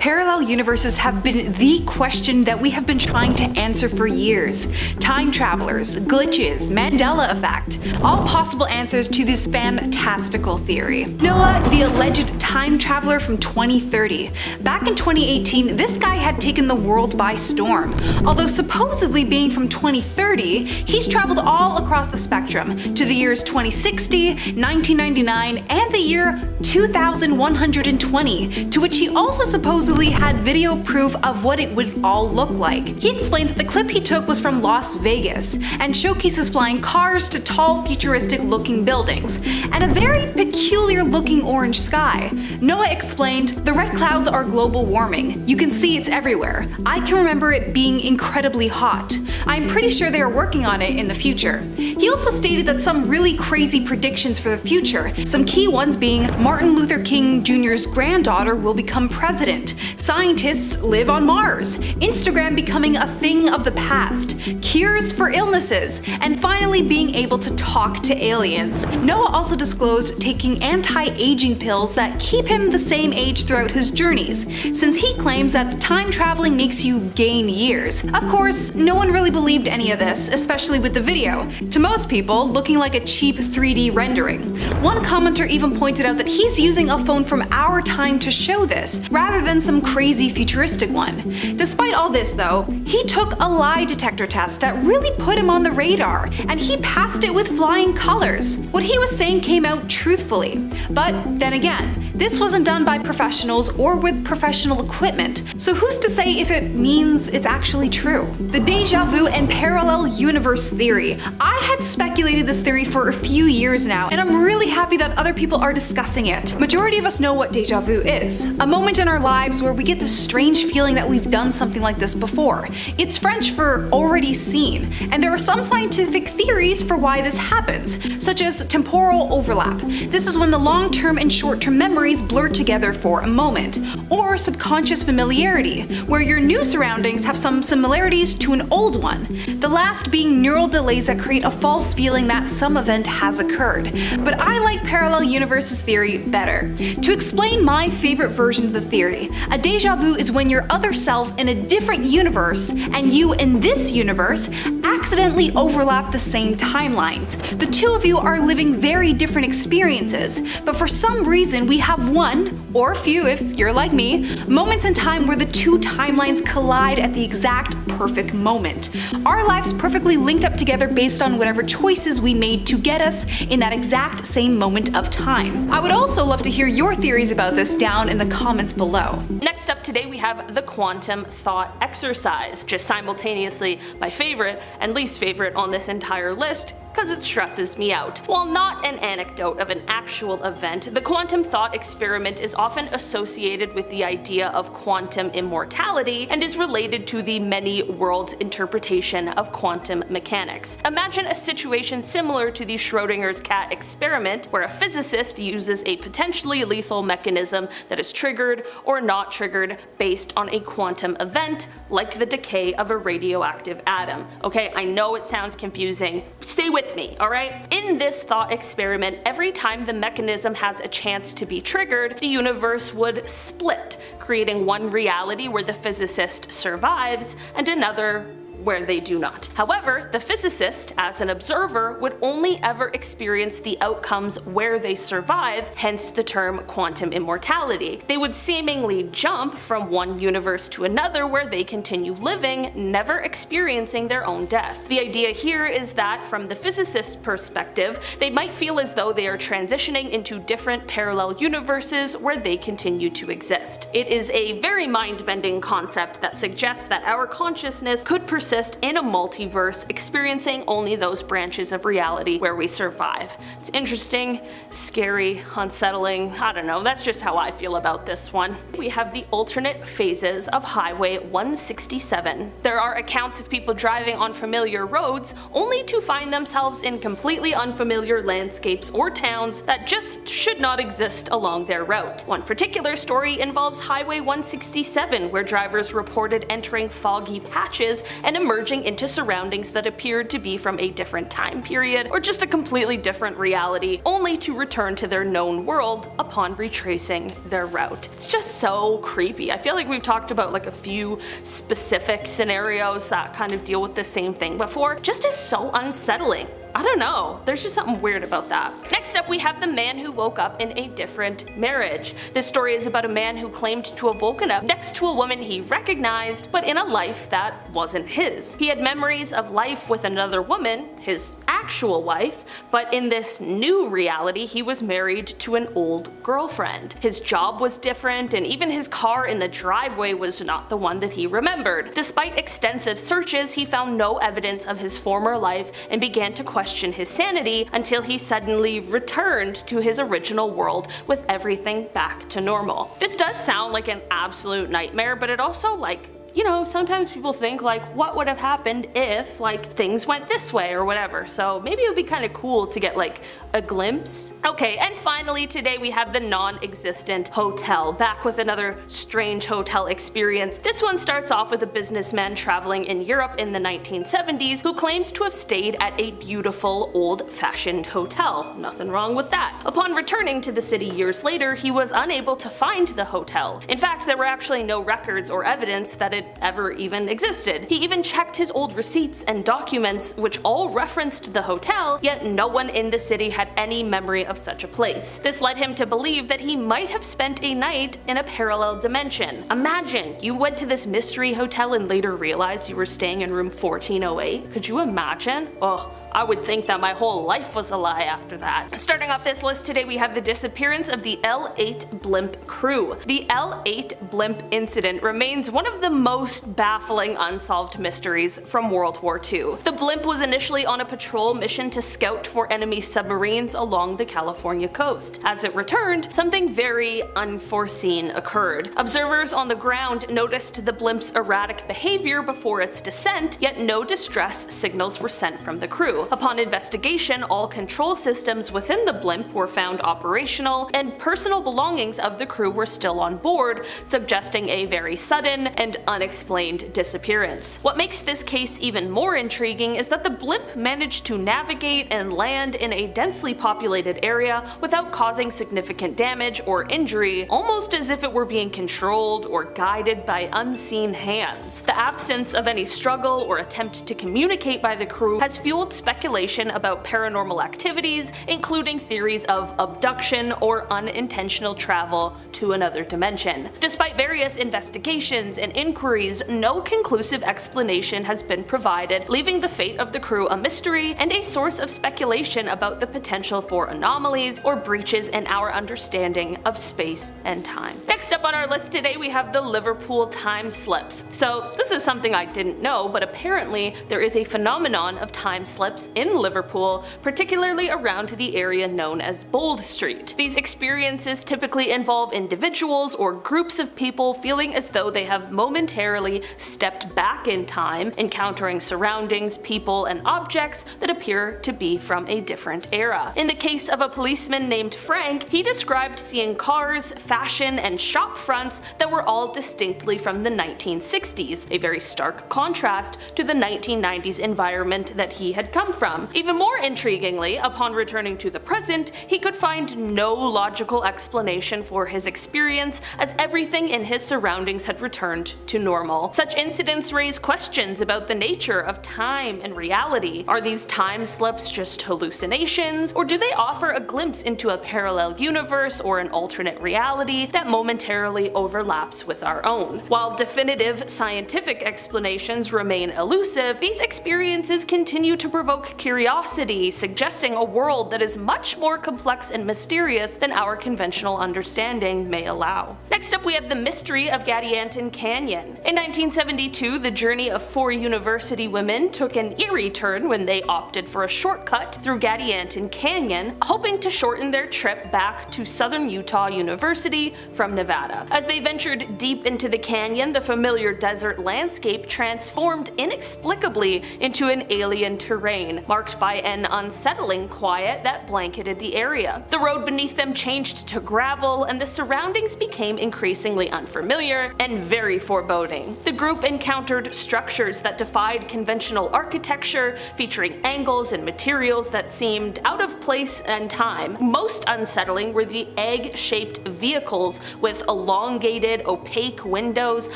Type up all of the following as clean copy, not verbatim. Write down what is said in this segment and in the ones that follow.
Parallel universes have been the question that we have been trying to answer for years. Time travelers, glitches, Mandela effect, all possible answers to this fantastical theory. Noah, the alleged time traveler from 2030. Back in 2018, this guy had taken the world by storm. Although supposedly being from 2030, he's traveled all across the spectrum to the years 2060, 1999, and the year 2120, to which he also supposedly had video proof of what it would all look like. He explains that the clip he took was from Las Vegas and showcases flying cars to tall, futuristic looking buildings and a very peculiar looking orange sky. Noah explained, "The red clouds are global warming. You can see it's everywhere. I can remember it being incredibly hot. I'm pretty sure they are working on it in the future." He also stated that some really crazy predictions for the future, some key ones being Martin Luther King Jr.'s granddaughter will become president, scientists live on Mars, Instagram becoming a thing of the past, cures for illnesses, and finally being able to talk to aliens. Noah also disclosed taking anti-aging pills that keep him the same age throughout his journeys, since he claims that time traveling makes you gain years. Of course, no one really believed any of this, especially with the video, to most people looking like a cheap 3D rendering. One commenter even pointed out that he's using a phone from our time to show this, rather than some crazy futuristic one. Despite all this though, he took a lie detector test that really put him on the radar, and he passed it with flying colors. What he was saying came out truthfully. But then again, this wasn't done by professionals or with professional equipment, so who's to say if it means it's actually true? The deja vu and parallel universe theory. I had speculated this theory for a few years now, and I'm really happy that other people are discussing it. Majority of us know what deja vu is. A moment in our lives where we get this strange feeling that we've done something like this before. It's French for already seen, and there are some scientific theories for why this happens, such as temporal overlap. This is when the long-term and short-term memories blur together for a moment. Or subconscious familiarity, where your new surroundings have some similarities to an old one. The last being neural delays that create a false feeling that some event has occurred. But I like parallel universes theory better. To explain my favorite version of the theory, a deja vu is when your other self in a different universe and you in this universe accidentally overlap the same timelines. The two of you are living very different experiences, but for some reason we have one, or a few if you're like me, moments in time where the two timelines collide at the exact perfect moment. Our lives perfectly linked up together based on whatever choices we made to get us in that exact same moment of time. I would also love to hear your theories about this down in the comments below. Next up today we have the quantum thought exercise, which is simultaneously my favorite and least favorite on this entire list, because it stresses me out. While not an anecdote of an actual event, the quantum thought experiment is often associated with the idea of quantum immortality and is related to the many worlds interpretation of quantum mechanics. Imagine a situation similar to the Schrodinger's cat experiment, where a physicist uses a potentially lethal mechanism that is triggered or not triggered based on a quantum event, like the decay of a radioactive atom. Okay, I know it sounds confusing. Stay with me, alright? In this thought experiment, every time the mechanism has a chance to be triggered, the universe would split, creating one reality where the physicist survives and another where they do not. However, the physicist, as an observer, would only ever experience the outcomes where they survive, hence the term quantum immortality. They would seemingly jump from one universe to another where they continue living, never experiencing their own death. The idea here is that, from the physicist's perspective, they might feel as though they are transitioning into different parallel universes where they continue to exist. It is a very mind-bending concept that suggests that our consciousness could persist in a multiverse, experiencing only those branches of reality where we survive. It's interesting, scary, unsettling, I don't know, that's just how I feel about this one. We have the alternate phases of Highway 167. There are accounts of people driving on familiar roads only to find themselves in completely unfamiliar landscapes or towns that just should not exist along their route. One particular story involves Highway 167, where drivers reported entering foggy patches and emerging into surroundings that appeared to be from a different time period or just a completely different reality, only to return to their known world upon retracing their route. It's just so creepy. I feel like we've talked about like a few specific scenarios that kind of deal with the same thing before. Just is so unsettling. I don't know, there's just something weird about that. Next up, we have the man who woke up in a different marriage. This story is about a man who claimed to have woken up next to a woman he recognized, but in a life that wasn't his. He had memories of life with another woman, his actual wife, but in this new reality he was married to an old girlfriend. His job was different, and even his car in the driveway was not the one that he remembered. Despite extensive searches, he found no evidence of his former life and began to question his sanity until he suddenly returned to his original world with everything back to normal. This does sound like an absolute nightmare, but it also, like, you know, sometimes people think like, what would have happened if like things went this way or whatever, so maybe it would be kind of cool to get like a glimpse. Okay, and finally today we have the non-existent hotel, back with another strange hotel experience. This one starts off with a businessman traveling in Europe in the 1970s who claims to have stayed at a beautiful old-fashioned hotel. Nothing wrong with that. Upon returning to the city years later, he was unable to find the hotel. In fact, there were actually no records or evidence that it ever even existed. He even checked his old receipts and documents, which all referenced the hotel, yet no one in the city had any memory of such a place. This led him to believe that he might have spent a night in a parallel dimension. Imagine, you went to this mystery hotel and later realized you were staying in room 1408. Could you imagine? Oh, I would think that my whole life was a lie after that. Starting off this list today, we have the disappearance of the L8 blimp crew. The L8 blimp incident remains one of the most baffling unsolved mysteries from World War II. The blimp was initially on a patrol mission to scout for enemy submarines along the California coast. As it returned, something very unforeseen occurred. Observers on the ground noticed the blimp's erratic behavior before its descent, yet no distress signals were sent from the crew. Upon investigation, all control systems within the blimp were found operational, and personal belongings of the crew were still on board, suggesting a very sudden and unexplained disappearance. What makes this case even more intriguing is that the blimp managed to navigate and land in a densely populated area without causing significant damage or injury, almost as if it were being controlled or guided by unseen hands. The absence of any struggle or attempt to communicate by the crew has fueled speculation about paranormal activities, including theories of abduction or unintentional travel to another dimension. Despite various investigations and inquiries, no conclusive explanation has been provided, leaving the fate of the crew a mystery and a source of speculation about the potential for anomalies or breaches in our understanding of space and time. Next up on our list today, we have the Liverpool time slips. So this is something I didn't know, but apparently there is a phenomenon of time slips in Liverpool, particularly around the area known as Bold Street. These experiences typically involve individuals or groups of people feeling as though they have momentarily stepped back in time, encountering surroundings, people, and objects that appear to be from a different era. In the case of a policeman named Frank, he described seeing cars, fashion, and shop fronts that were all distinctly from the 1960s, a very stark contrast to the 1990s environment that he had come from. Even more intriguingly, upon returning to the present, he could find no logical explanation for his experience, as everything in his surroundings had returned to normal. Such incidents raise questions about the nature of time and reality. Are these time slips just hallucinations, or do they offer a glimpse into a parallel universe or an alternate reality that momentarily overlaps with our own? While definitive scientific explanations remain elusive, these experiences continue to provoke curiosity, suggesting a world that is much more complex and mysterious than our conventional understanding may allow. Next up, we have the mystery of Gadianton Canyon. In 1972, the journey of 4 university women took an eerie turn when they opted for a shortcut through Gadianton Canyon, hoping to shorten their trip back to Southern Utah University from Nevada. As they ventured deep into the canyon, the familiar desert landscape transformed inexplicably into an alien terrain. terrain, marked by an unsettling quiet that blanketed the area. The road beneath them changed to gravel, and the surroundings became increasingly unfamiliar and very foreboding. The group encountered structures that defied conventional architecture, featuring angles and materials that seemed out of place and time. Most unsettling were the egg-shaped vehicles with elongated, opaque windows,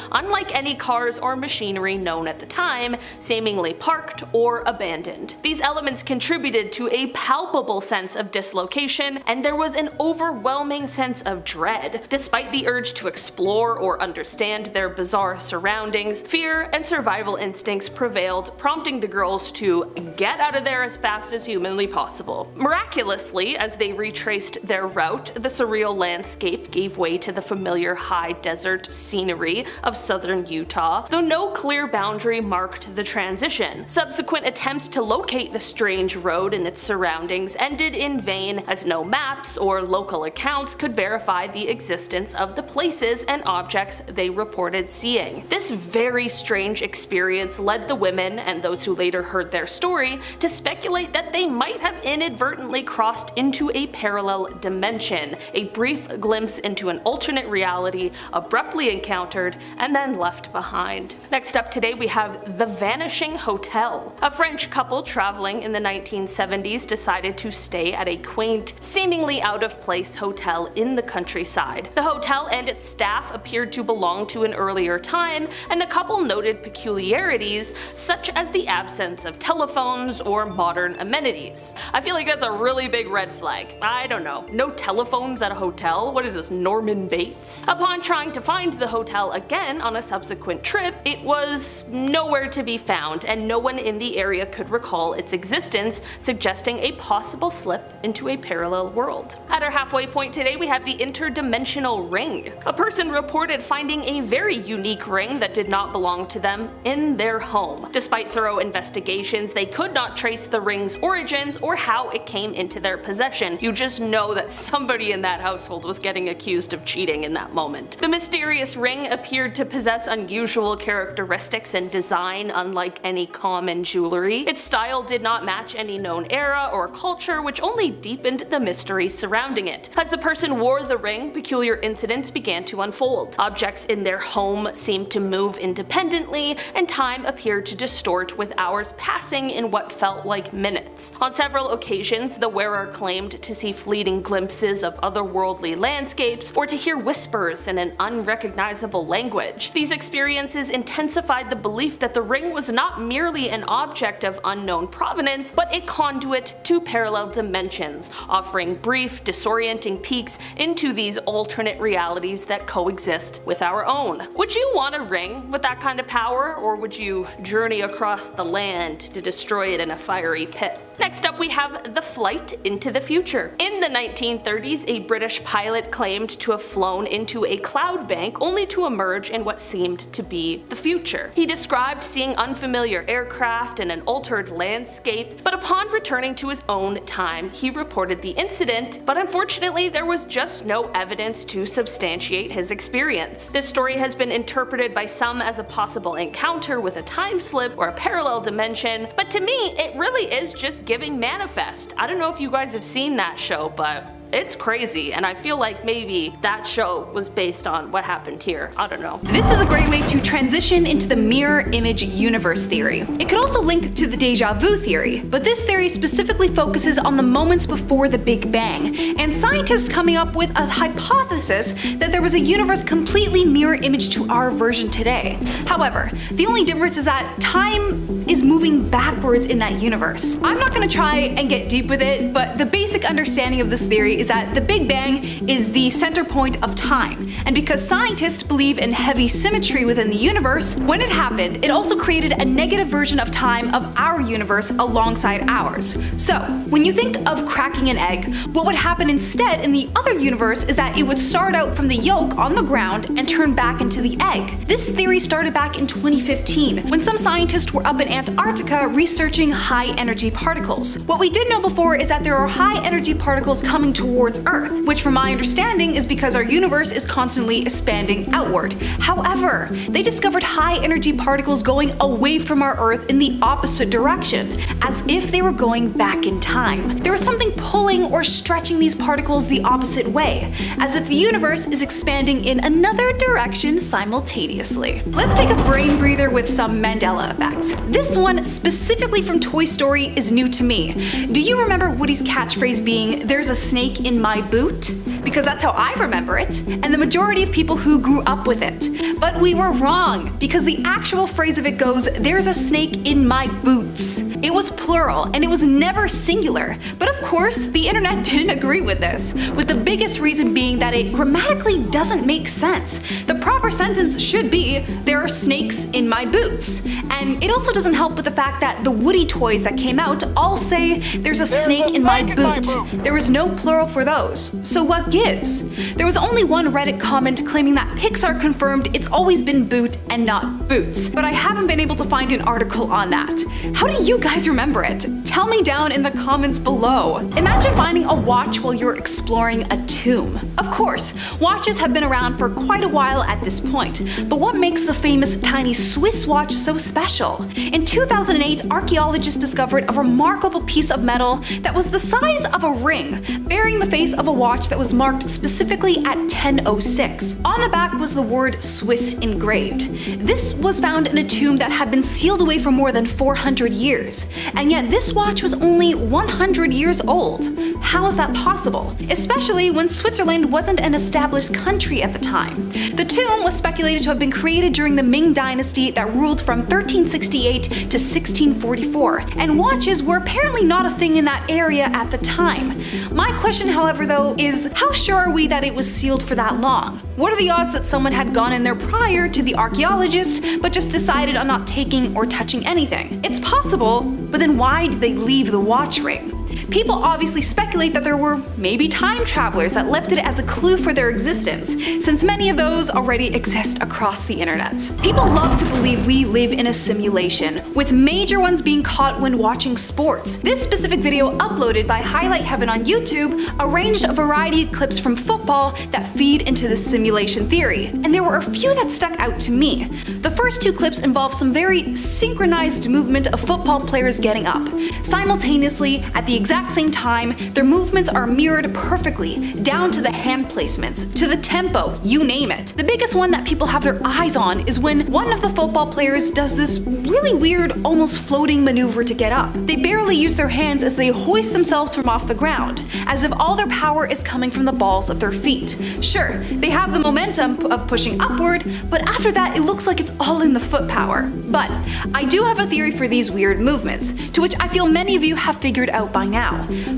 unlike any cars or machinery known at the time, seemingly parked or abandoned. These elements contributed to a palpable sense of dislocation, and there was an overwhelming sense of dread. Despite the urge to explore or understand their bizarre surroundings, fear and survival instincts prevailed, prompting the girls to get out of there as fast as humanly possible. Miraculously, as they retraced their route, the surreal landscape gave way to the familiar high desert scenery of southern Utah, though no clear boundary marked the transition. Subsequent attempts to locate the strange road and its surroundings ended in vain, as no maps or local accounts could verify the existence of the places and objects they reported seeing. This very strange experience led the women, and those who later heard their story, to speculate that they might have inadvertently crossed into a parallel dimension, a brief glimpse into an alternate reality abruptly encountered and then left behind. Next up today we have The Vanishing Hotel. A French couple traveling in the 1970s decided to stay at a quaint, seemingly out-of-place hotel in the countryside. The hotel and its staff appeared to belong to an earlier time, and the couple noted peculiarities such as the absence of telephones or modern amenities. I feel like that's a really big red flag. I don't know. No telephones at a hotel? What is this, Norman Bates? Upon trying to find the hotel again on a subsequent trip, it was nowhere to be found, and no one in the area could recall its existence, suggesting a possible slip into a parallel world. At our halfway point today, we have the interdimensional ring. A person reported finding a very unique ring that did not belong to them in their home. Despite thorough investigations, they could not trace the ring's origins or how it came into their possession. You just know that somebody in that household was getting accused of cheating in that moment. The mysterious ring appeared to possess unusual characteristics and design unlike any common jewelry. Its style did not match any known era or culture, which only deepened the mystery surrounding it. As the person wore the ring, peculiar incidents began to unfold. Objects in their home seemed to move independently, and time appeared to distort, with hours passing in what felt like minutes. On several occasions, the wearer claimed to see fleeting glimpses of otherworldly landscapes or to hear whispers in an unrecognizable language. These experiences intensified the belief that the ring was not merely an object of unknown provenance, but a conduit to parallel dimensions, offering brief, disorienting peeks into these alternate realities that coexist with our own. Would you want a ring with that kind of power, or would you journey across the land to destroy it in a fiery pit? Next up we have the flight into the future. In the 1930s, a British pilot claimed to have flown into a cloud bank only to emerge in what seemed to be the future. He described seeing unfamiliar aircraft and an altered landscape, but upon returning to his own time, he reported the incident, but unfortunately there was just no evidence to substantiate his experience. This story has been interpreted by some as a possible encounter with a time slip or a parallel dimension, but to me it really is just giving Manifest. I don't know if you guys have seen that show, but it's crazy, and I feel like maybe that show was based on what happened here. I don't know. This is a great way to transition into the mirror image universe theory. It could also link to the deja vu theory, but this theory specifically focuses on the moments before the Big Bang, and scientists coming up with a hypothesis that there was a universe completely mirror image to our version today. However, the only difference is that time is moving backwards in that universe. I'm not gonna try and get deep with it, but the basic understanding of this theory is that the Big Bang is the center point of time, and because scientists believe in heavy symmetry within the universe, when it happened, it also created a negative version of time of our universe alongside ours. So, when you think of cracking an egg, what would happen instead in the other universe is that it would start out from the yolk on the ground and turn back into the egg. This theory started back in 2015, when some scientists were up in Antarctica researching high energy particles. What we did know before is that there are high energy particles coming towards towards Earth, which from my understanding is because our universe is constantly expanding outward. However, they discovered high-energy particles going away from our Earth in the opposite direction, as if they were going back in time. There was something pulling or stretching these particles the opposite way, as if the universe is expanding in another direction simultaneously. Let's take a brain breather with some Mandela effects. This one, specifically from Toy Story, is new to me. Do you remember Woody's catchphrase being, "There's a snake in my boot"? Because that's how I remember it, and the majority of people who grew up with it. But we were wrong, because the actual phrase of it goes, "There's a snake in my boots." It was plural, and it was never singular. But of course, the internet didn't agree with this, with the biggest reason being that it grammatically doesn't make sense. The proper sentence should be, "There are snakes in my boots." And it also doesn't help with the fact that the Woody toys that came out all say, "There's a snake in my boot." There is no plural for those. So what gives? There was only one Reddit comment claiming that Pixar confirmed it's always been boot and not boots, but I haven't been able to find an article on that. How do you guys remember it? Tell me down in the comments below. Imagine finding a watch while you're exploring a tomb. Of course, watches have been around for quite a while at this point, but what makes the famous tiny Swiss watch so special? In 2008, archaeologists discovered a remarkable piece of metal that was the size of a ring, bearing the face of a watch that was marked specifically at 10:06. On the back was the word Swiss engraved. This was found in a tomb that had been sealed away for more than 400 years, and yet this watch was only 100 years old. How is that possible? Especially when Switzerland wasn't an established country at the time. The tomb was speculated to have been created during the Ming Dynasty that ruled from 1368 to 1644, and watches were apparently not a thing in that area at the time. My question, however, though, is how sure are we that it was sealed for that long? What are the odds that someone had gone in there prior to the archaeologist, but just decided on not taking or touching anything? It's possible, but then why did they leave the watch ring? People obviously speculate that there were maybe time travelers that left it as a clue for their existence, since many of those already exist across the internet. People love to believe we live in a simulation, with major ones being caught when watching sports. This specific video, uploaded by Highlight Heaven on YouTube, arranged a variety of clips from football that feed into this simulation theory, and there were a few that stuck out to me. The first two clips involve some very synchronized movement of football players getting up. Simultaneously, at the exact same time, their movements are mirrored perfectly, down to the hand placements, to the tempo, you name it. The biggest one that people have their eyes on is when one of the football players does this really weird, almost floating maneuver to get up. They barely use their hands as they hoist themselves from off the ground, as if all their power is coming from the balls of their feet. Sure, they have the momentum of pushing upward, but after that it looks like it's all in the foot power. But I do have a theory for these weird movements, to which I feel many of you have figured out by now.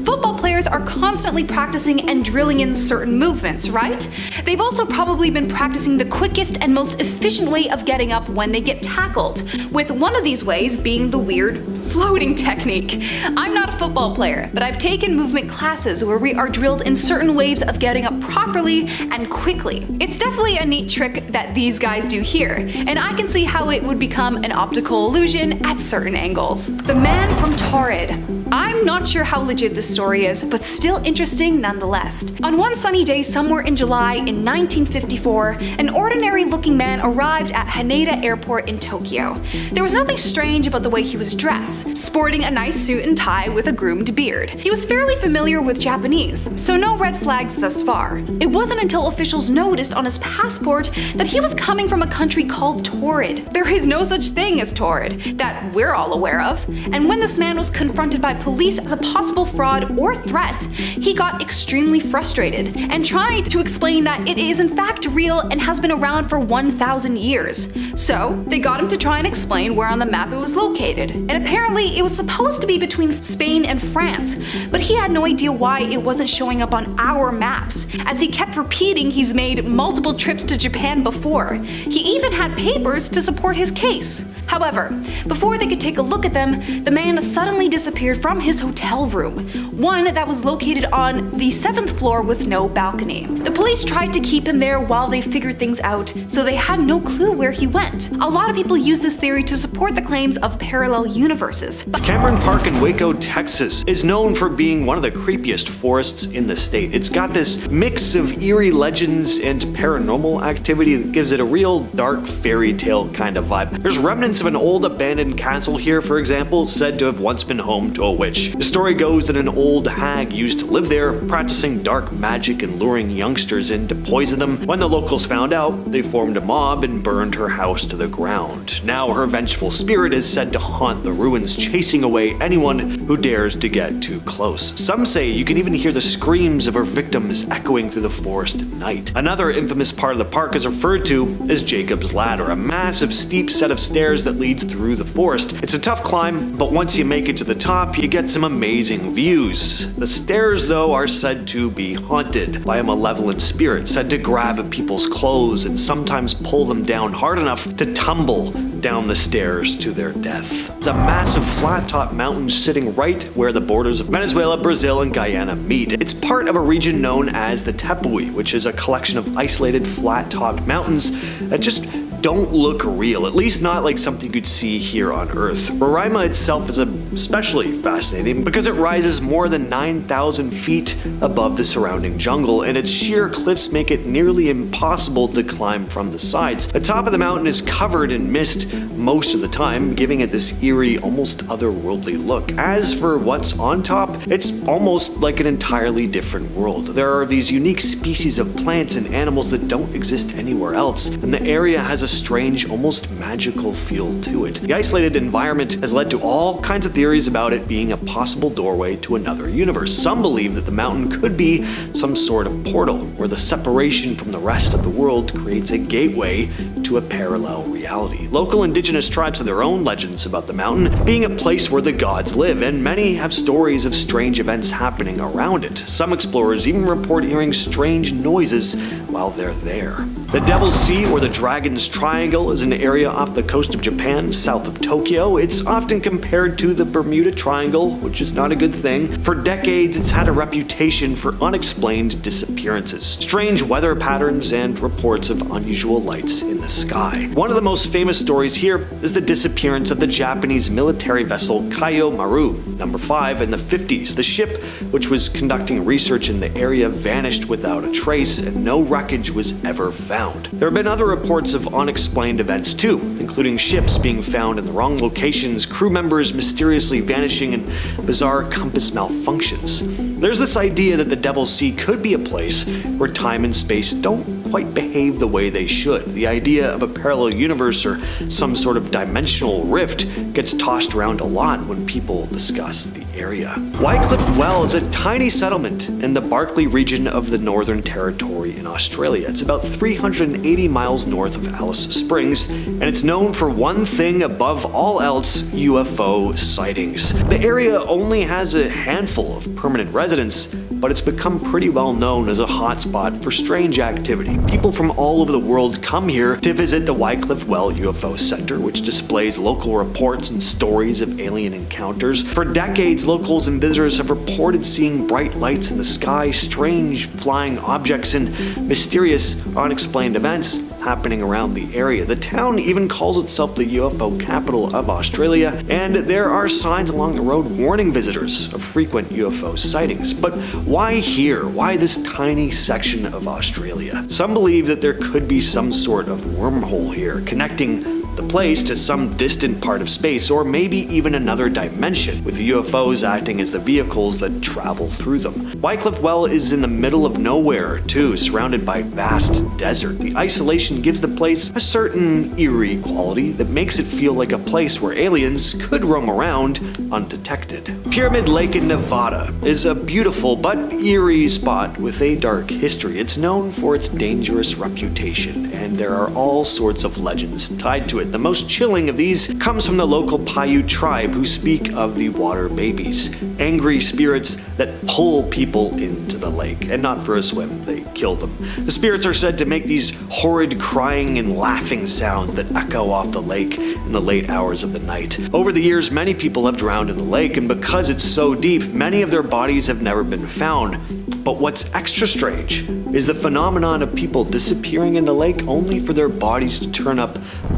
Football players are constantly practicing and drilling in certain movements, right? They've also probably been practicing the quickest and most efficient way of getting up when they get tackled, with one of these ways being the weird floating technique. I'm not a football player, but I've taken movement classes where we are drilled in certain ways of getting up properly and quickly. It's definitely a neat trick that these guys do here, and I can see how it would become an optical illusion at certain angles. The man from Torrid. I'm not sure how legit this story is, but still interesting nonetheless. On one sunny day somewhere in July in 1954, an ordinary-looking man arrived at Haneda Airport in Tokyo. There was nothing strange about the way he was dressed, sporting a nice suit and tie with a groomed beard. He was fairly familiar with Japanese, so no red flags thus far. It wasn't until officials noticed on his passport that he was coming from a country called Torrid. There is no such thing as Torrid, that we're all aware of, and when this man was confronted by police as a possible fraud or threat, he got extremely frustrated and tried to explain that it is in fact real and has been around for 1,000 years. So they got him to try and explain where on the map it was located, and apparently it was supposed to be between Spain and France, but he had no idea why it wasn't showing up on our maps, as he kept repeating he's made multiple trips to Japan before. He even had papers to support his case. However, before they could take a look at them, the man suddenly disappeared from his hotel hotel room, one that was located on the 7th floor with no balcony. The police tried to keep him there while they figured things out, so they had no clue where he went. A lot of people use this theory to support the claims of parallel universes. Cameron Park in Waco, Texas is known for being one of the creepiest forests in the state. It's got this mix of eerie legends and paranormal activity that gives it a real dark fairy tale kind of vibe. There's remnants of an old abandoned castle here, for example, said to have once been home to a witch. The story goes that an old hag used to live there, practicing dark magic and luring youngsters in to poison them. When the locals found out, they formed a mob and burned her house to the ground. Now her vengeful spirit is said to haunt the ruins, chasing away anyone who dares to get too close. Some say you can even hear the screams of her victims echoing through the forest at night. Another infamous part of the park is referred to as Jacob's Ladder, a massive steep set of stairs that leads through the forest. It's a tough climb, but once you make it to the top, you get some amazing views. The stairs, though, are said to be haunted by a malevolent spirit, said to grab people's clothes and sometimes pull them down hard enough to tumble down the stairs to their death. It's a massive flat-top mountain sitting right where the borders of Venezuela, Brazil, and Guyana meet. It's part of a region known as the Tepui, which is a collection of isolated flat-topped mountains that just don't look real, at least not like something you'd see here on Earth. Roraima itself is especially fascinating because it rises more than 9,000 feet above the surrounding jungle, and its sheer cliffs make it nearly impossible to climb from the sides. The top of the mountain is covered in mist most of the time, giving it this eerie, almost otherworldly look. As for what's on top, it's almost like an entirely different world. There are these unique species of plants and animals that don't exist anywhere else, and the area has a strange, almost magical feel to it. The isolated environment has led to all kinds of theories about it being a possible doorway to another universe. Some believe that the mountain could be some sort of portal, where the separation from the rest of the world creates a gateway to a parallel reality. Local indigenous tribes have their own legends about the mountain being a place where the gods live, and many have stories of strange events happening around it. Some explorers even report hearing strange noises while they're there. The Devil's Sea, or the Dragon's Triangle, is an area off the coast of Japan, south of Tokyo. It's often compared to the Bermuda Triangle, which is not a good thing. For decades, it's had a reputation for unexplained disappearances, strange weather patterns, and reports of unusual lights in the sky. One of the most famous stories here is the disappearance of the Japanese military vessel Kaio Maru No. 5 in the 50s. The ship, which was conducting research in the area, vanished without a trace, and no wreckage was ever found. There have been other reports of unexplained events too, including ships being found in the wrong locations, crew members mysteriously vanishing, and bizarre compass malfunctions. There's this idea that the Devil's Sea could be a place where time and space don't quite behave the way they should. The idea of a parallel universe or some sort of dimensional rift gets tossed around a lot when people discuss the area. Wycliffe Well is a tiny settlement in the Barkly region of the Northern Territory in Australia. It's about 380 miles north of Alice Springs, and it's known for one thing above all else: UFO sightings. The area only has a handful of permanent residents, but it's become pretty well known as a hotspot for strange activity. People from all over the world come here to visit the Wycliffe Well UFO Center, which displays local reports and stories of alien encounters. For decades, locals and visitors have reported seeing bright lights in the sky, strange flying objects, and mysterious unexplained events happening around the area. The town even calls itself the UFO capital of Australia, and there are signs along the road warning visitors of frequent UFO sightings. But why here? Why this tiny section of Australia? Some believe that there could be some sort of wormhole here, connecting the place to some distant part of space, or maybe even another dimension, with the UFOs acting as the vehicles that travel through them. Wycliffe Well is in the middle of nowhere, too, surrounded by vast desert. The isolation gives the place a certain eerie quality that makes it feel like a place where aliens could roam around undetected. Pyramid Lake in Nevada is a beautiful but eerie spot with a dark history. It's known for its dangerous reputation, and there are all sorts of legends tied to it. The most chilling of these comes from the local Paiute tribe, who speak of the water babies, angry spirits that pull people into the lake, and not for a swim, they kill them. The spirits are said to make these horrid crying and laughing sounds that echo off the lake in the late hours of the night. Over the years, many people have drowned in the lake, and because it's so deep, many of their bodies have never been found. But what's extra strange is the phenomenon of people disappearing in the lake only for their bodies to turn up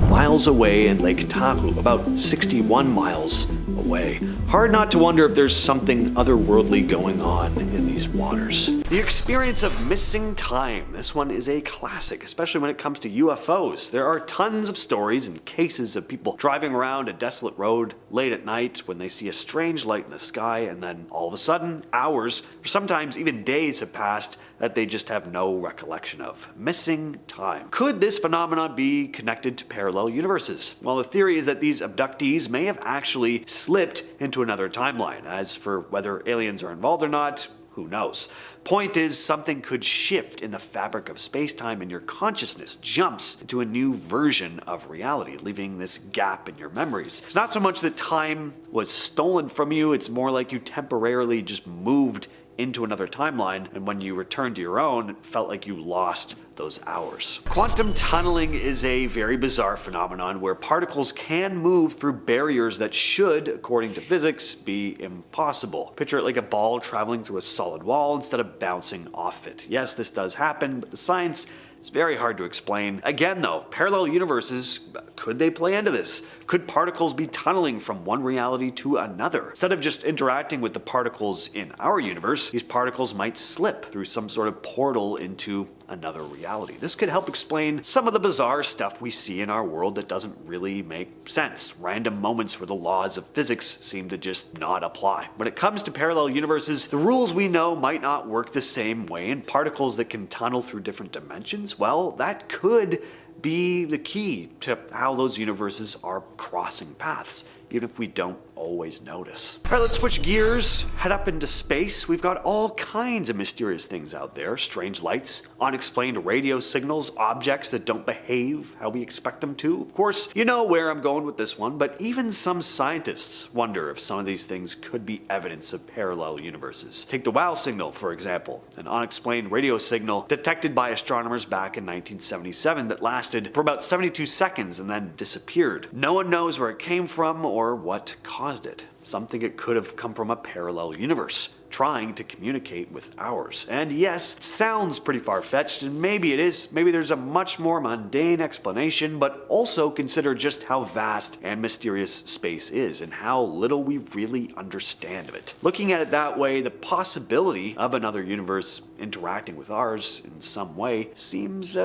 miles away in Lake Tahoe, about 61 miles away. Hard not to wonder if there's something otherworldly going on in these waters. The experience of missing time. This one is a classic, especially when it comes to UFOs. There are tons of stories and cases of people driving around a desolate road late at night when they see a strange light in the sky, and then all of a sudden, hours, or sometimes even days have passed that they just have no recollection of. Missing time. Could this phenomenon be connected to parallel universes? Well, the theory is that these abductees may have actually slipped into another timeline. As for whether aliens are involved or not, who knows? Point is, something could shift in the fabric of space-time and your consciousness jumps into a new version of reality, leaving this gap in your memories. It's not so much that time was stolen from you, it's more like you temporarily just moved into another timeline, and when you returned to your own, it felt like you lost those hours. Quantum tunneling is a very bizarre phenomenon where particles can move through barriers that should, according to physics, be impossible. Picture it like a ball traveling through a solid wall instead of bouncing off it. Yes, this does happen, but the science is very hard to explain. Again though, parallel universes, could they play into this? Could particles be tunneling from one reality to another? Instead of just interacting with the particles in our universe, these particles might slip through some sort of portal into another reality. This could help explain some of the bizarre stuff we see in our world that doesn't really make sense. Random moments where the laws of physics seem to just not apply. When it comes to parallel universes, the rules we know might not work the same way, and particles that can tunnel through different dimensions, well, that could be the key to how those universes are crossing paths, even if we don't always notice. Alright, let's switch gears, head up into space. We've got all kinds of mysterious things out there. Strange lights, unexplained radio signals, objects that don't behave how we expect them to. Of course, you know where I'm going with this one, but even some scientists wonder if some of these things could be evidence of parallel universes. Take the WOW signal, for example, an unexplained radio signal detected by astronomers back in 1977 that lasted for about 72 seconds and then disappeared. No one knows where it came from or what caused it. Some think it could have come from a parallel universe, trying to communicate with ours. And yes, it sounds pretty far-fetched, and maybe it is. Maybe there's a much more mundane explanation, but also consider just how vast and mysterious space is, and how little we really understand of it. Looking at it that way, the possibility of another universe interacting with ours in some way seems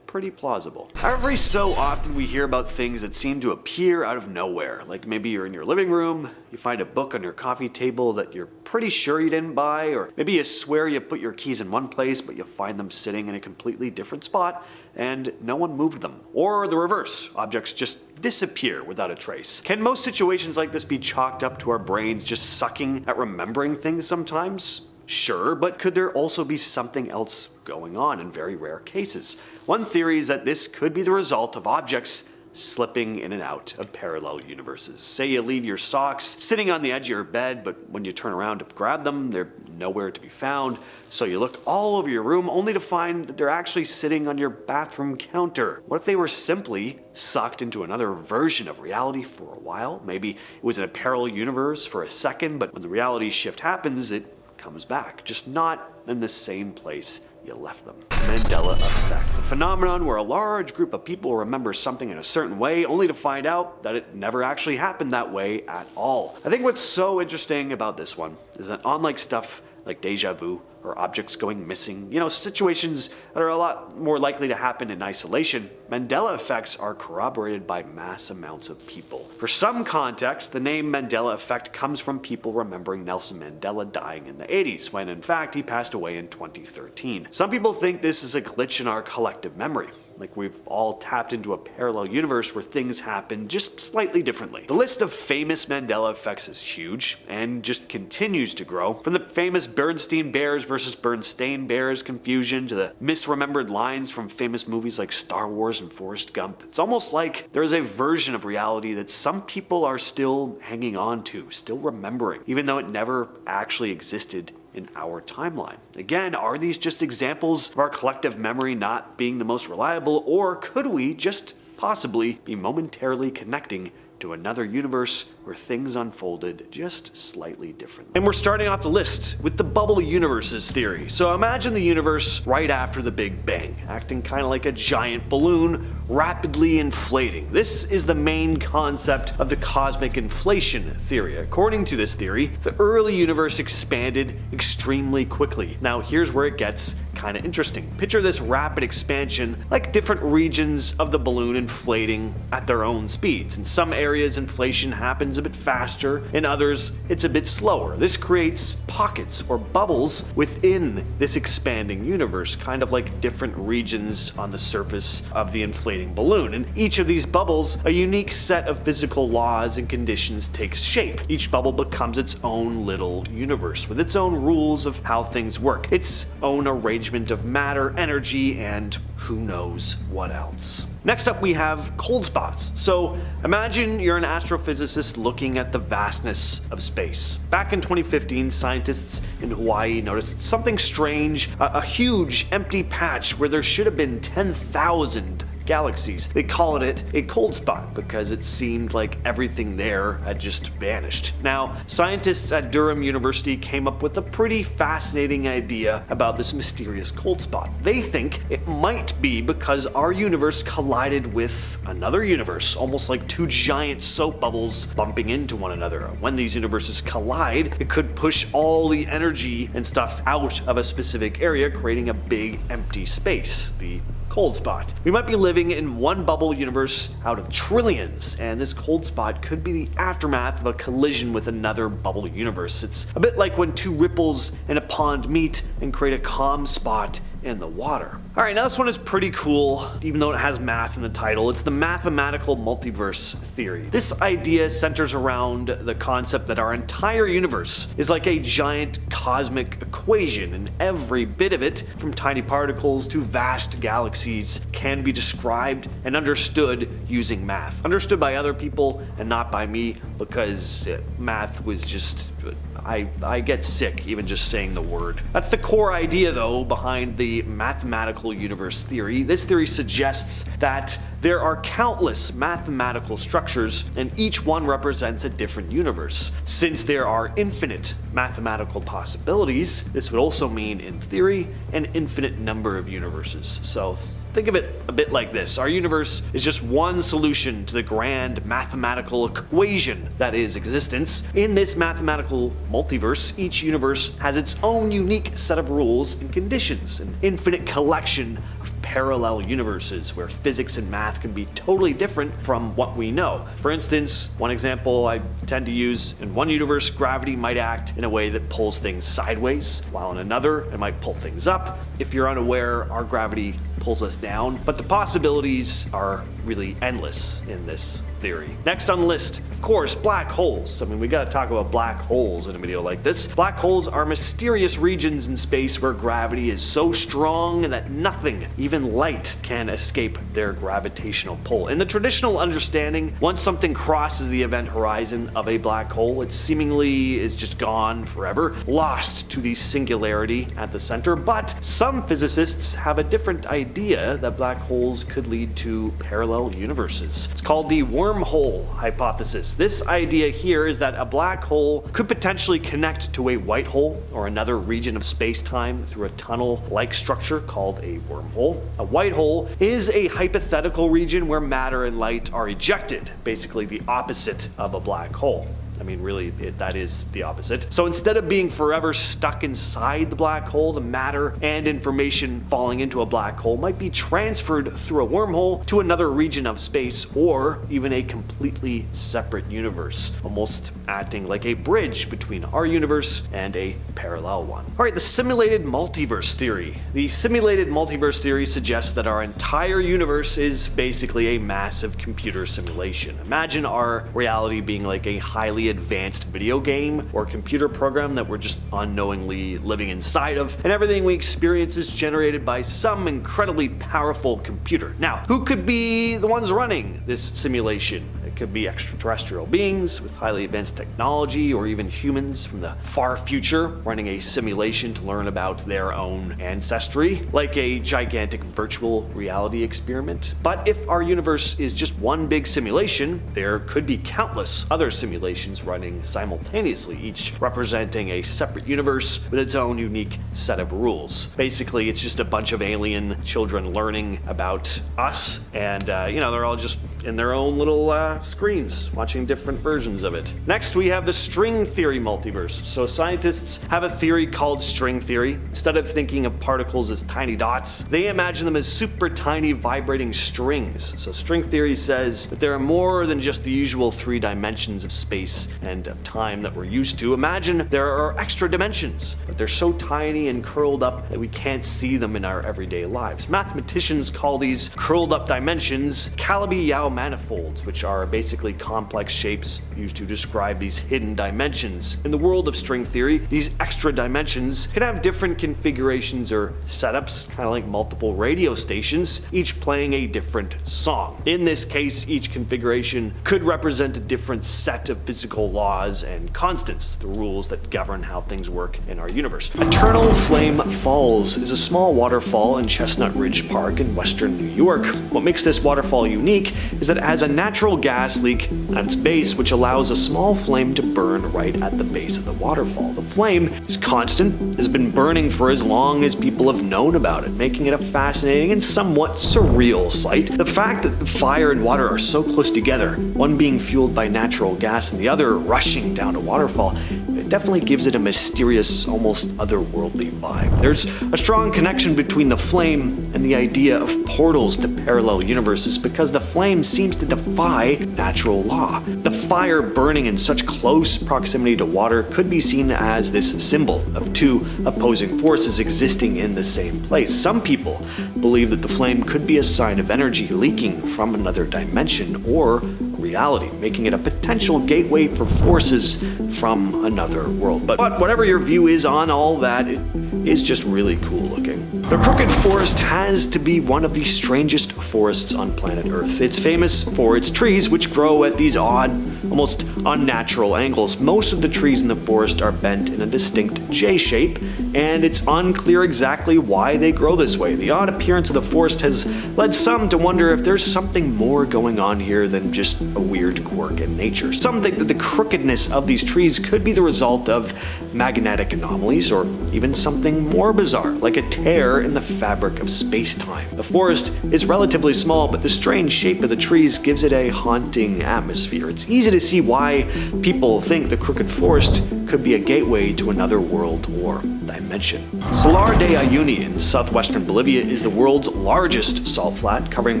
pretty plausible. Every so often we hear about things that seem to appear out of nowhere. Like maybe you're in your living room, you find a book on your coffee table that you're pretty sure you didn't buy, or maybe you swear you put your keys in one place but you find them sitting in a completely different spot and no one moved them. Or the reverse, objects just disappear without a trace. Can most situations like this be chalked up to our brains just sucking at remembering things sometimes? Sure, but could there also be something else going on in very rare cases? One theory is that this could be the result of objects slipping in and out of parallel universes. Say you leave your socks sitting on the edge of your bed, but when you turn around to grab them, they're nowhere to be found. So you look all over your room only to find that they're actually sitting on your bathroom counter. What if they were simply sucked into another version of reality for a while? Maybe it was in a parallel universe for a second, but when the reality shift happens, it comes back, just not in the same place you left them. Mandela effect. The phenomenon where a large group of people remember something in a certain way only to find out that it never actually happened that way at all. I think what's so interesting about this one is that unlike stuff like deja vu or objects going missing, situations that are a lot more likely to happen in isolation, Mandela effects are corroborated by mass amounts of people. For some context, the name Mandela effect comes from people remembering Nelson Mandela dying in the 80s, when in fact he passed away in 2013. Some people think this is a glitch in our collective memory. like we've all tapped into a parallel universe where things happen just slightly differently. The list of famous Mandela effects is huge and just continues to grow, from the famous Bernstein Bears versus Bernstein Bears confusion to the misremembered lines from famous movies like Star Wars and Forrest Gump. It's almost like there is a version of reality that some people are still hanging on to, still remembering, even though it never actually existed in our timeline. Again, are these just examples of our collective memory not being the most reliable, or could we just possibly be momentarily connecting to another universe where things unfolded just slightly differently? And we're starting off the list with the bubble universes theory. So imagine the universe right after the Big Bang, acting kind of like a giant balloon, rapidly inflating. This is the main concept of the cosmic inflation theory. According to this theory, the early universe expanded extremely quickly. Now here's where it gets kind of interesting. Picture this rapid expansion like different regions of the balloon inflating at their own speeds. In some areas, inflation happens a bit faster, in others, it's a bit slower. This creates pockets or bubbles within this expanding universe, kind of like different regions on the surface of the inflating balloon. In each of these bubbles, a unique set of physical laws and conditions takes shape. Each bubble becomes its own little universe with its own rules of how things work, its own arrangement of matter, energy, and who knows what else. Next up, we have cold spots. So imagine you're an astrophysicist looking at the vastness of space. Back in 2015, scientists in Hawaii noticed something strange, a huge empty patch where there should have been 10,000 galaxies. They called it a cold spot because it seemed like everything there had just vanished. Now, scientists at Durham University came up with a pretty fascinating idea about this mysterious cold spot. They think it might be because our universe collided with another universe, almost like two giant soap bubbles bumping into one another. When these universes collide, it could push all the energy and stuff out of a specific area, creating a big empty space, the cold spot. We might be living in one bubble universe out of trillions, and this cold spot could be the aftermath of a collision with another bubble universe. It's a bit like when two ripples in a pond meet and create a calm spot in the water. Alright, now this one is pretty cool, even though it has math in the title. It's the mathematical multiverse theory. This idea centers around the concept that our entire universe is like a giant cosmic equation, and every bit of it, from tiny particles to vast galaxies, can be described and understood using math. Understood by other people and not by me, because math was just... I get sick even just saying the word. That's the core idea, though, behind the mathematical universe theory. This theory suggests that there are countless mathematical structures, and each one represents a different universe. Since there are infinite mathematical possibilities, this would also mean, in theory, an infinite number of universes. So think of it a bit like this. Our universe is just one solution to the grand mathematical equation that is existence. In this mathematical multiverse, each universe has its own unique set of rules and conditions, an infinite collection of parallel universes where physics and math can be totally different from what we know. For instance, one example I tend to use, in one universe, gravity might act in a way that pulls things sideways, while in another, it might pull things up. If you're unaware, our gravity pulls us down, but the possibilities are really endless in this theory. Next on the list, of course, black holes. I mean, we gotta talk about black holes in a video like this. Black holes are mysterious regions in space where gravity is so strong that nothing, even light, can escape their gravitational pull. In the traditional understanding, once something crosses the event horizon of a black hole, it seemingly is just gone forever, lost to the singularity at the center. But some physicists have a different idea that black holes could lead to parallel universes. It's called the wormhole hypothesis. This idea here is that a black hole could potentially connect to a white hole or another region of space-time through a tunnel-like structure called a wormhole. A white hole is a hypothetical region where matter and light are ejected, basically the opposite of a black hole. I mean, really, that is the opposite. So instead of being forever stuck inside the black hole, the matter and information falling into a black hole might be transferred through a wormhole to another region of space, or even a completely separate universe, almost acting like a bridge between our universe and a parallel one. Alright, the simulated multiverse theory. The simulated multiverse theory suggests that our entire universe is basically a massive computer simulation. Imagine our reality being like a highly advanced video game or computer program that we're just unknowingly living inside of, and everything we experience is generated by some incredibly powerful computer. Now, who could be the ones running this simulation? It could be extraterrestrial beings with highly advanced technology, or even humans from the far future running a simulation to learn about their own ancestry, like a gigantic virtual reality experiment. But if our universe is just one big simulation, there could be countless other simulations running simultaneously, each representing a separate universe with its own unique set of rules. Basically, it's just a bunch of alien children learning about us, and they're all just in their own little screens watching different versions of it. Next, we have the string theory multiverse. So scientists have a theory called string theory. Instead of thinking of particles as tiny dots, they imagine them as super tiny vibrating strings. So string theory says that there are more than just the usual 3 dimensions of space and of time that we're used to. Imagine there are extra dimensions, but they're so tiny and curled up that we can't see them in our everyday lives. Mathematicians call these curled up dimensions Calabi-Yau manifolds, which are basically complex shapes used to describe these hidden dimensions. In the world of string theory, these extra dimensions can have different configurations or setups, kind of like multiple radio stations, each playing a different song. In this case, each configuration could represent a different set of physical laws and constants, the rules that govern how things work in our universe. Eternal Flame Falls is a small waterfall in Chestnut Ridge Park in western New York. What makes this waterfall unique is that it has a natural gas leak at its base, which allows a small flame to burn right at the base of the waterfall. The flame is constant, has been burning for as long as people have known about it, making it a fascinating and somewhat surreal sight. The fact that fire and water are so close together, one being fueled by natural gas and the other rushing down a waterfall, it definitely gives it a mysterious, almost otherworldly vibe. There's a strong connection between the flame and the idea of portals to parallel universes, because the flame seems to defy natural law. The fire burning in such close proximity to water could be seen as this symbol of 2 opposing forces existing in the same place. Some people believe that the flame could be a sign of energy leaking from another dimension or reality, making it a potential gateway for forces from another world. But whatever your view is on all that, it is just really cool looking. The Crooked Forest has to be one of the strangest forests on planet Earth. It's famous for its trees, which grow at these odd, almost unnatural angles. Most of the trees in the forest are bent in a distinct J shape, and it's unclear exactly why they grow this way. The odd appearance of the forest has led some to wonder if there's something more going on here than just a weird quirk in nature. Some think that the crookedness of these trees could be the result of magnetic anomalies, or even something more bizarre, like a tear in the fabric of space-time. The forest is relatively small, but the strange shape of the trees gives it a haunting atmosphere. It's easy to see why people think the Crooked Forest could be a gateway to another world or dimension. Salar de Uyuni in southwestern Bolivia is the world's largest salt flat, covering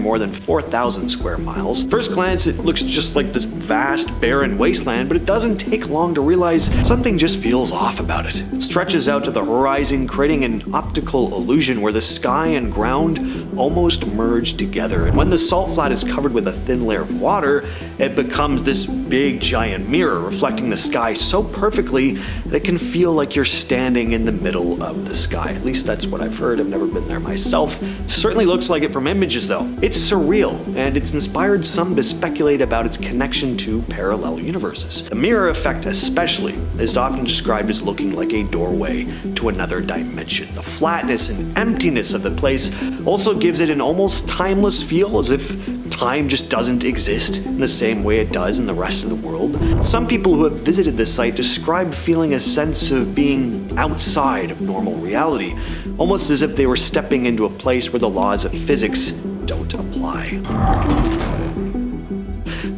more than 4,000 square miles. First glance, it looks just like this vast, barren wasteland, but it doesn't take long to realize something just feels off about it. It stretches out to the horizon, creating an optical illusion where the sky and ground almost merge together. And when the salt flat is covered with a thin layer of water, it becomes this big, giant mirror, reflecting the sky so perfectly that it can feel like you're standing in the middle of the sky. At least that's what I've heard. I've never been there myself. Certainly looks like it from images though. It's surreal, and it's inspired some to speculate about its connection to parallel universes. The mirror effect especially is often described as looking like a doorway to another dimension. The flatness and emptiness of the place also gives it an almost timeless feel, as if time just doesn't exist in the same way it does in the rest of the world. Some people who have visited this site describe feeling a sense of being outside of normal reality, almost as if they were stepping into a place where the laws of physics don't apply.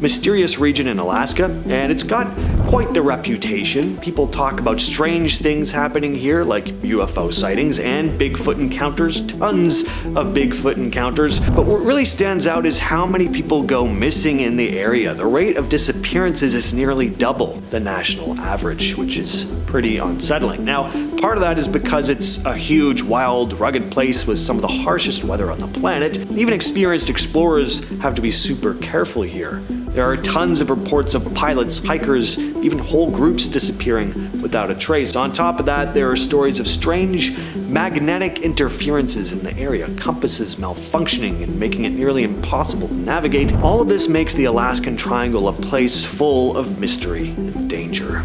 Mysterious region in Alaska, and it's got quite the reputation. People talk about strange things happening here, like UFO sightings and Bigfoot encounters, tons of Bigfoot encounters. But what really stands out is how many people go missing in the area. The rate of disappearances is nearly double the national average, which is pretty unsettling. Now, part of that is because it's a huge, wild, rugged place with some of the harshest weather on the planet. Even experienced explorers have to be super careful here. There are tons of reports of pilots, hikers, even whole groups disappearing without a trace. On top of that, there are stories of strange magnetic interferences in the area, compasses malfunctioning and making it nearly impossible to navigate. All of this makes the Alaskan Triangle a place full of mystery and danger.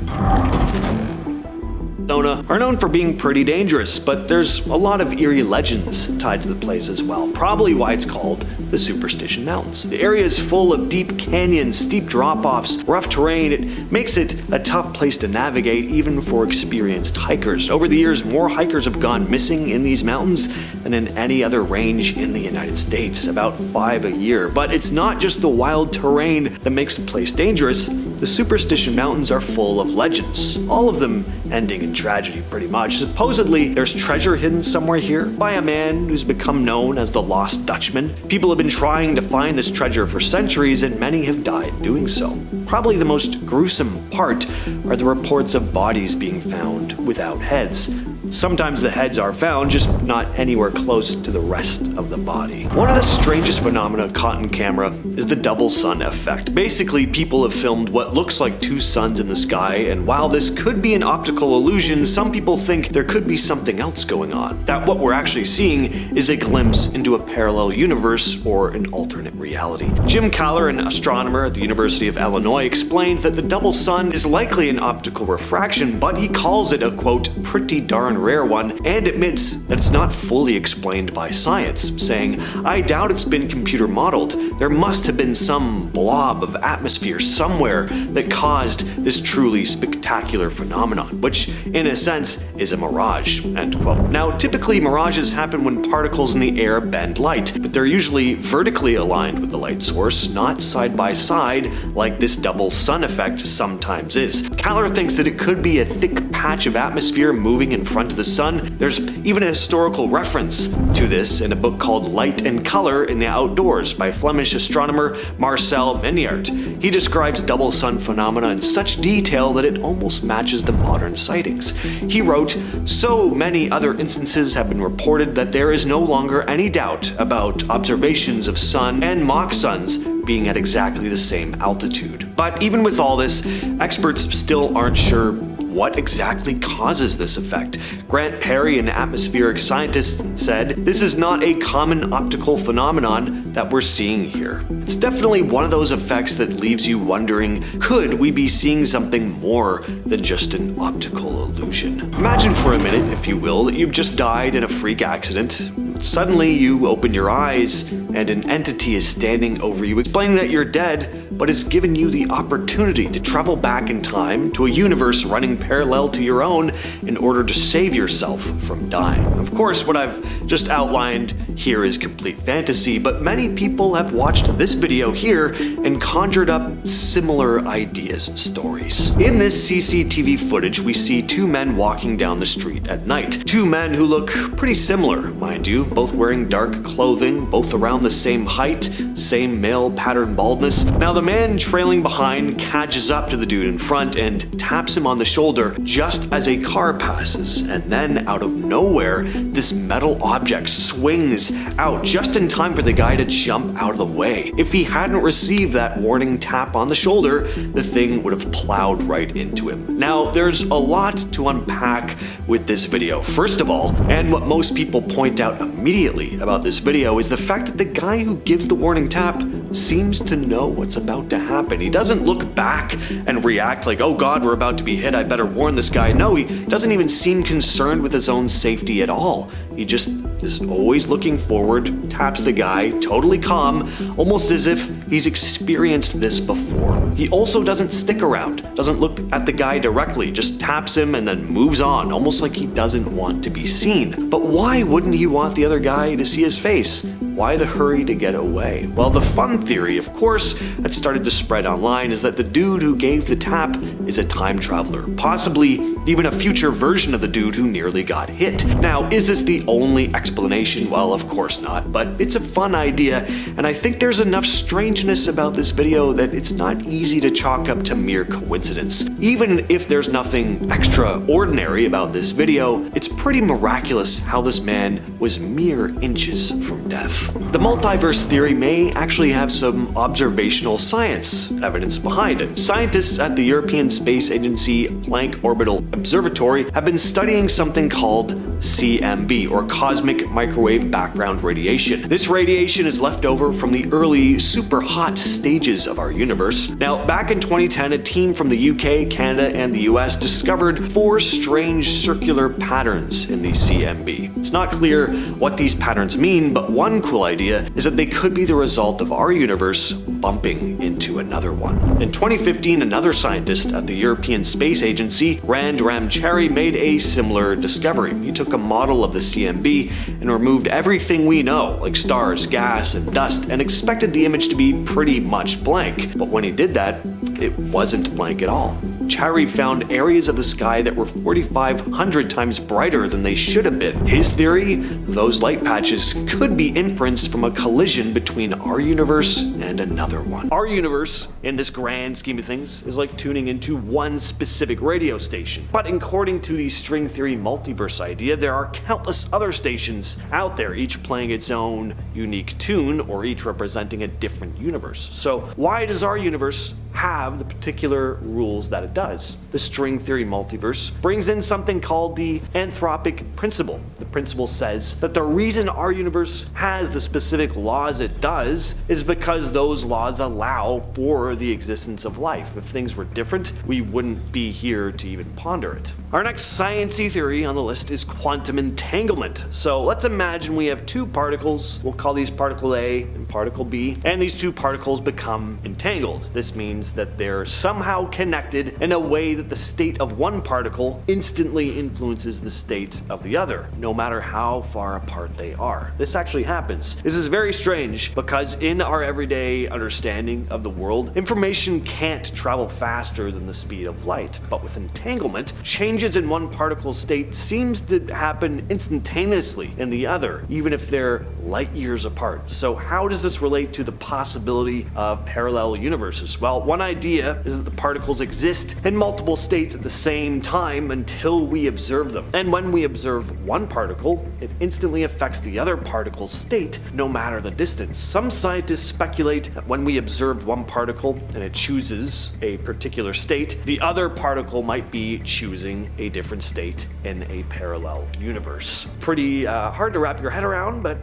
Are known for being pretty dangerous, but there's a lot of eerie legends tied to the place as well, probably why it's called the Superstition Mountains. The area is full of deep canyons, steep drop-offs, rough terrain. It makes it a tough place to navigate even for experienced hikers. Over the years, more hikers have gone missing in these mountains than in any other range in the United States, about 5 a year. But it's not just the wild terrain that makes the place dangerous. The Superstition Mountains are full of legends, all of them ending in tragedy pretty much. Supposedly, there's treasure hidden somewhere here by a man who's become known as the Lost Dutchman. People have been trying to find this treasure for centuries, and many have died doing so. Probably the most gruesome part are the reports of bodies being found without heads. Sometimes the heads are found, just not anywhere close to the rest of the body. One of the strangest phenomena caught on camera is the double sun effect. Basically, people have filmed what looks like two suns in the sky, and while this could be an optical illusion, some people think there could be something else going on. That what we're actually seeing is a glimpse into a parallel universe or an alternate reality. Jim Kaller, an astronomer at the University of Illinois, explains that the double sun is likely an optical refraction, but he calls it a, quote, pretty darn rare one, and admits that it's not fully explained by science, saying, "I doubt it's been computer modeled. There must have been some blob of atmosphere somewhere that caused this truly spectacular phenomenon, which in a sense is a mirage," end quote. Now, typically mirages happen when particles in the air bend light, but they're usually vertically aligned with the light source, not side by side like this double sun effect sometimes is. Kaller thinks that it could be a thick patch of atmosphere moving in front of the sun. There's even a historical reference to this in a book called Light and Color in the Outdoors by Flemish astronomer Marcel Meniert. He describes double sun phenomena in such detail that it almost matches the modern sightings. He wrote, "So many other instances have been reported that there is no longer any doubt about observations of sun and mock suns being at exactly the same altitude." But even with all this, experts still aren't sure what exactly causes this effect. Grant Perry, an atmospheric scientist, said, "This is not a common optical phenomenon that we're seeing here. It's definitely one of those effects that leaves you wondering, could we be seeing something more than just an optical illusion?" Imagine for a minute, if you will, that you've just died in a freak accident. Suddenly you open your eyes and an entity is standing over you explaining that you're dead, but has given you the opportunity to travel back in time to a universe running parallel to your own in order to save yourself from dying. Of course, what I've just outlined here is complete fantasy, but many people have watched this video here and conjured up similar ideas and stories. In this CCTV footage, we see two men walking down the street at night. Two men who look pretty similar, mind you, both wearing dark clothing, both around the same height, same male pattern baldness. Now, the man trailing behind catches up to the dude in front and taps him on the shoulder just as a car passes, and then out of nowhere, this metal object swings out just in time for the guy to jump out of the way. If he hadn't received that warning tap on the shoulder, the thing would have plowed right into him. Now, there's a lot to unpack with this video. First of all, and what most people point out immediately about this video, is the fact that the guy who gives the warning tap seems to know what's about to happen. He doesn't look back and react like, "Oh God, we're about to be hit, I better warn this guy." No, he doesn't even seem concerned with his own safety at all. He just is always looking forward, taps the guy, totally calm, almost as if he's experienced this before. He also doesn't stick around, doesn't look at the guy directly, just taps him and then moves on, almost like he doesn't want to be seen. But why wouldn't he want the other guy to see his face? why the hurry to get away? Well, the fun theory, of course, that started to spread online is that the dude who gave the tap is a time traveler, possibly even a future version of the dude who nearly got hit. Now, is this the only explanation? Well, of course not, but it's a fun idea, and I think there's enough strangeness about this video that it's not easy to chalk up to mere coincidence. Even if there's nothing extraordinary about this video, it's pretty miraculous how this man was mere inches from death. The multiverse theory may actually have some observational science evidence behind it. Scientists at the European Space Agency Planck Orbital Observatory have been studying something called CMB, or cosmic microwave background radiation. This radiation is left over from the early super hot stages of our universe. Now, back in 2010, a team from the UK, Canada, and the US discovered 4 strange circular patterns in the CMB. It's not clear what these patterns mean, but one cool idea is that they could be the result of our universe bumping into another one. In 2015, another scientist at the European Space Agency, Rand Ramchari, made a similar discovery. He took a model of the CMB and removed everything we know, like stars, gas, and dust, and expected the image to be pretty much blank. But when he did that, it wasn't blank at all. Chari found areas of the sky that were 4,500 times brighter than they should have been. His theory, those light patches could be imprints from a collision between our universe and another one. Our universe, in this grand scheme of things, is like tuning into one specific radio station. But according to the string theory multiverse idea, there are countless other stations out there, each playing its own unique tune, or each representing a different universe. So why does our universe have the particular rules that it does? The string theory multiverse brings in something called the anthropic principle. The principle says that the reason our universe has the specific laws it does is because those laws allow for the existence of life. If things were different, we wouldn't be here to even ponder it. Our next sciencey theory on the list is quantum entanglement. So let's imagine we have 2 particles. We'll call these particle A and particle B, and these 2 particles become entangled. This means that they're somehow connected in a way that the state of one particle instantly influences the state of the other, no matter how far apart they are. This actually happens. This is very strange because in our everyday understanding of the world, information can't travel faster than the speed of light. But with entanglement, changes in one particle's state seems to happen instantaneously in the other, even if they're light years apart. So how does this relate to the possibility of parallel universes? Well, one idea is that the particles exist in multiple states at the same time until we observe them. And when we observe one particle, it instantly affects the other particle's state, no matter the distance. Some scientists speculate that when we observed one particle and it chooses a particular state, the other particle might be choosing a different state in a parallel universe. Pretty hard to wrap your head around, but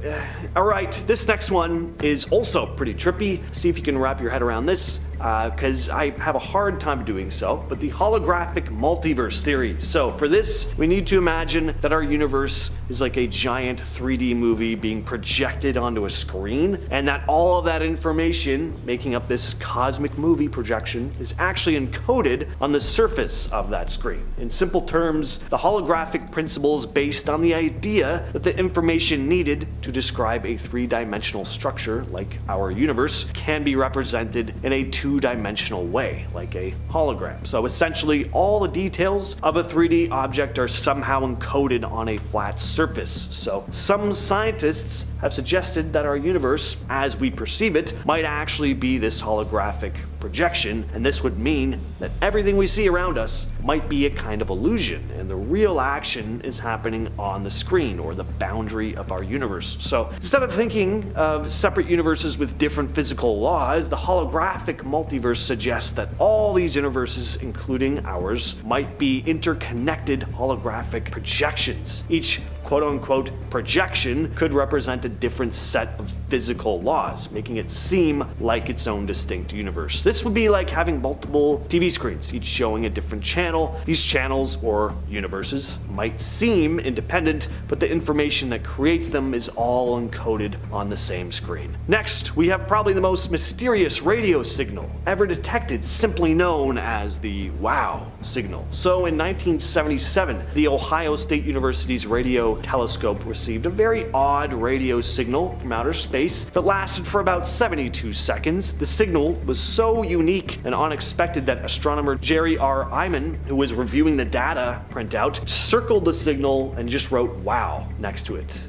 alright, this next one is also pretty trippy. See if you can wrap your head around this, because I have a hard time doing so, but the holographic multiverse theory. So for this, we need to imagine that our universe is like a giant 3D movie being projected onto a screen, and that all of that information making up this cosmic movie projection is actually encoded on the surface of that screen. In simple terms, the holographic principle is based on the idea that the information needed to describe a 3-dimensional structure like our universe can be represented in a 2-dimensional way, like a hologram. So essentially, all the details of a 3D object are somehow encoded on a flat surface. So some scientists have suggested that our universe, as we perceive it, might actually be this holographic projection, and this would mean that everything we see around us might be a kind of illusion, and the real action is happening on the screen, or the boundary of our universe. So instead of thinking of separate universes with different physical laws, the holographic multiverse suggests that all these universes, including ours, might be interconnected holographic projections. Each quote-unquote projection could represent a different set of physical laws, making it seem like its own distinct universe. This would be like having multiple TV screens, each showing a different channel. These channels, or universes, might seem independent, but the information that creates them is all encoded on the same screen. Next, we have probably the most mysterious radio signal ever detected, simply known as the WOW signal. So in 1977, the Ohio State University's radio radio telescope received a very odd radio signal from outer space that lasted for about 72 seconds. The signal was so unique and unexpected that astronomer Jerry R. Iman, who was reviewing the data printout, circled the signal and just wrote "wow" next to it,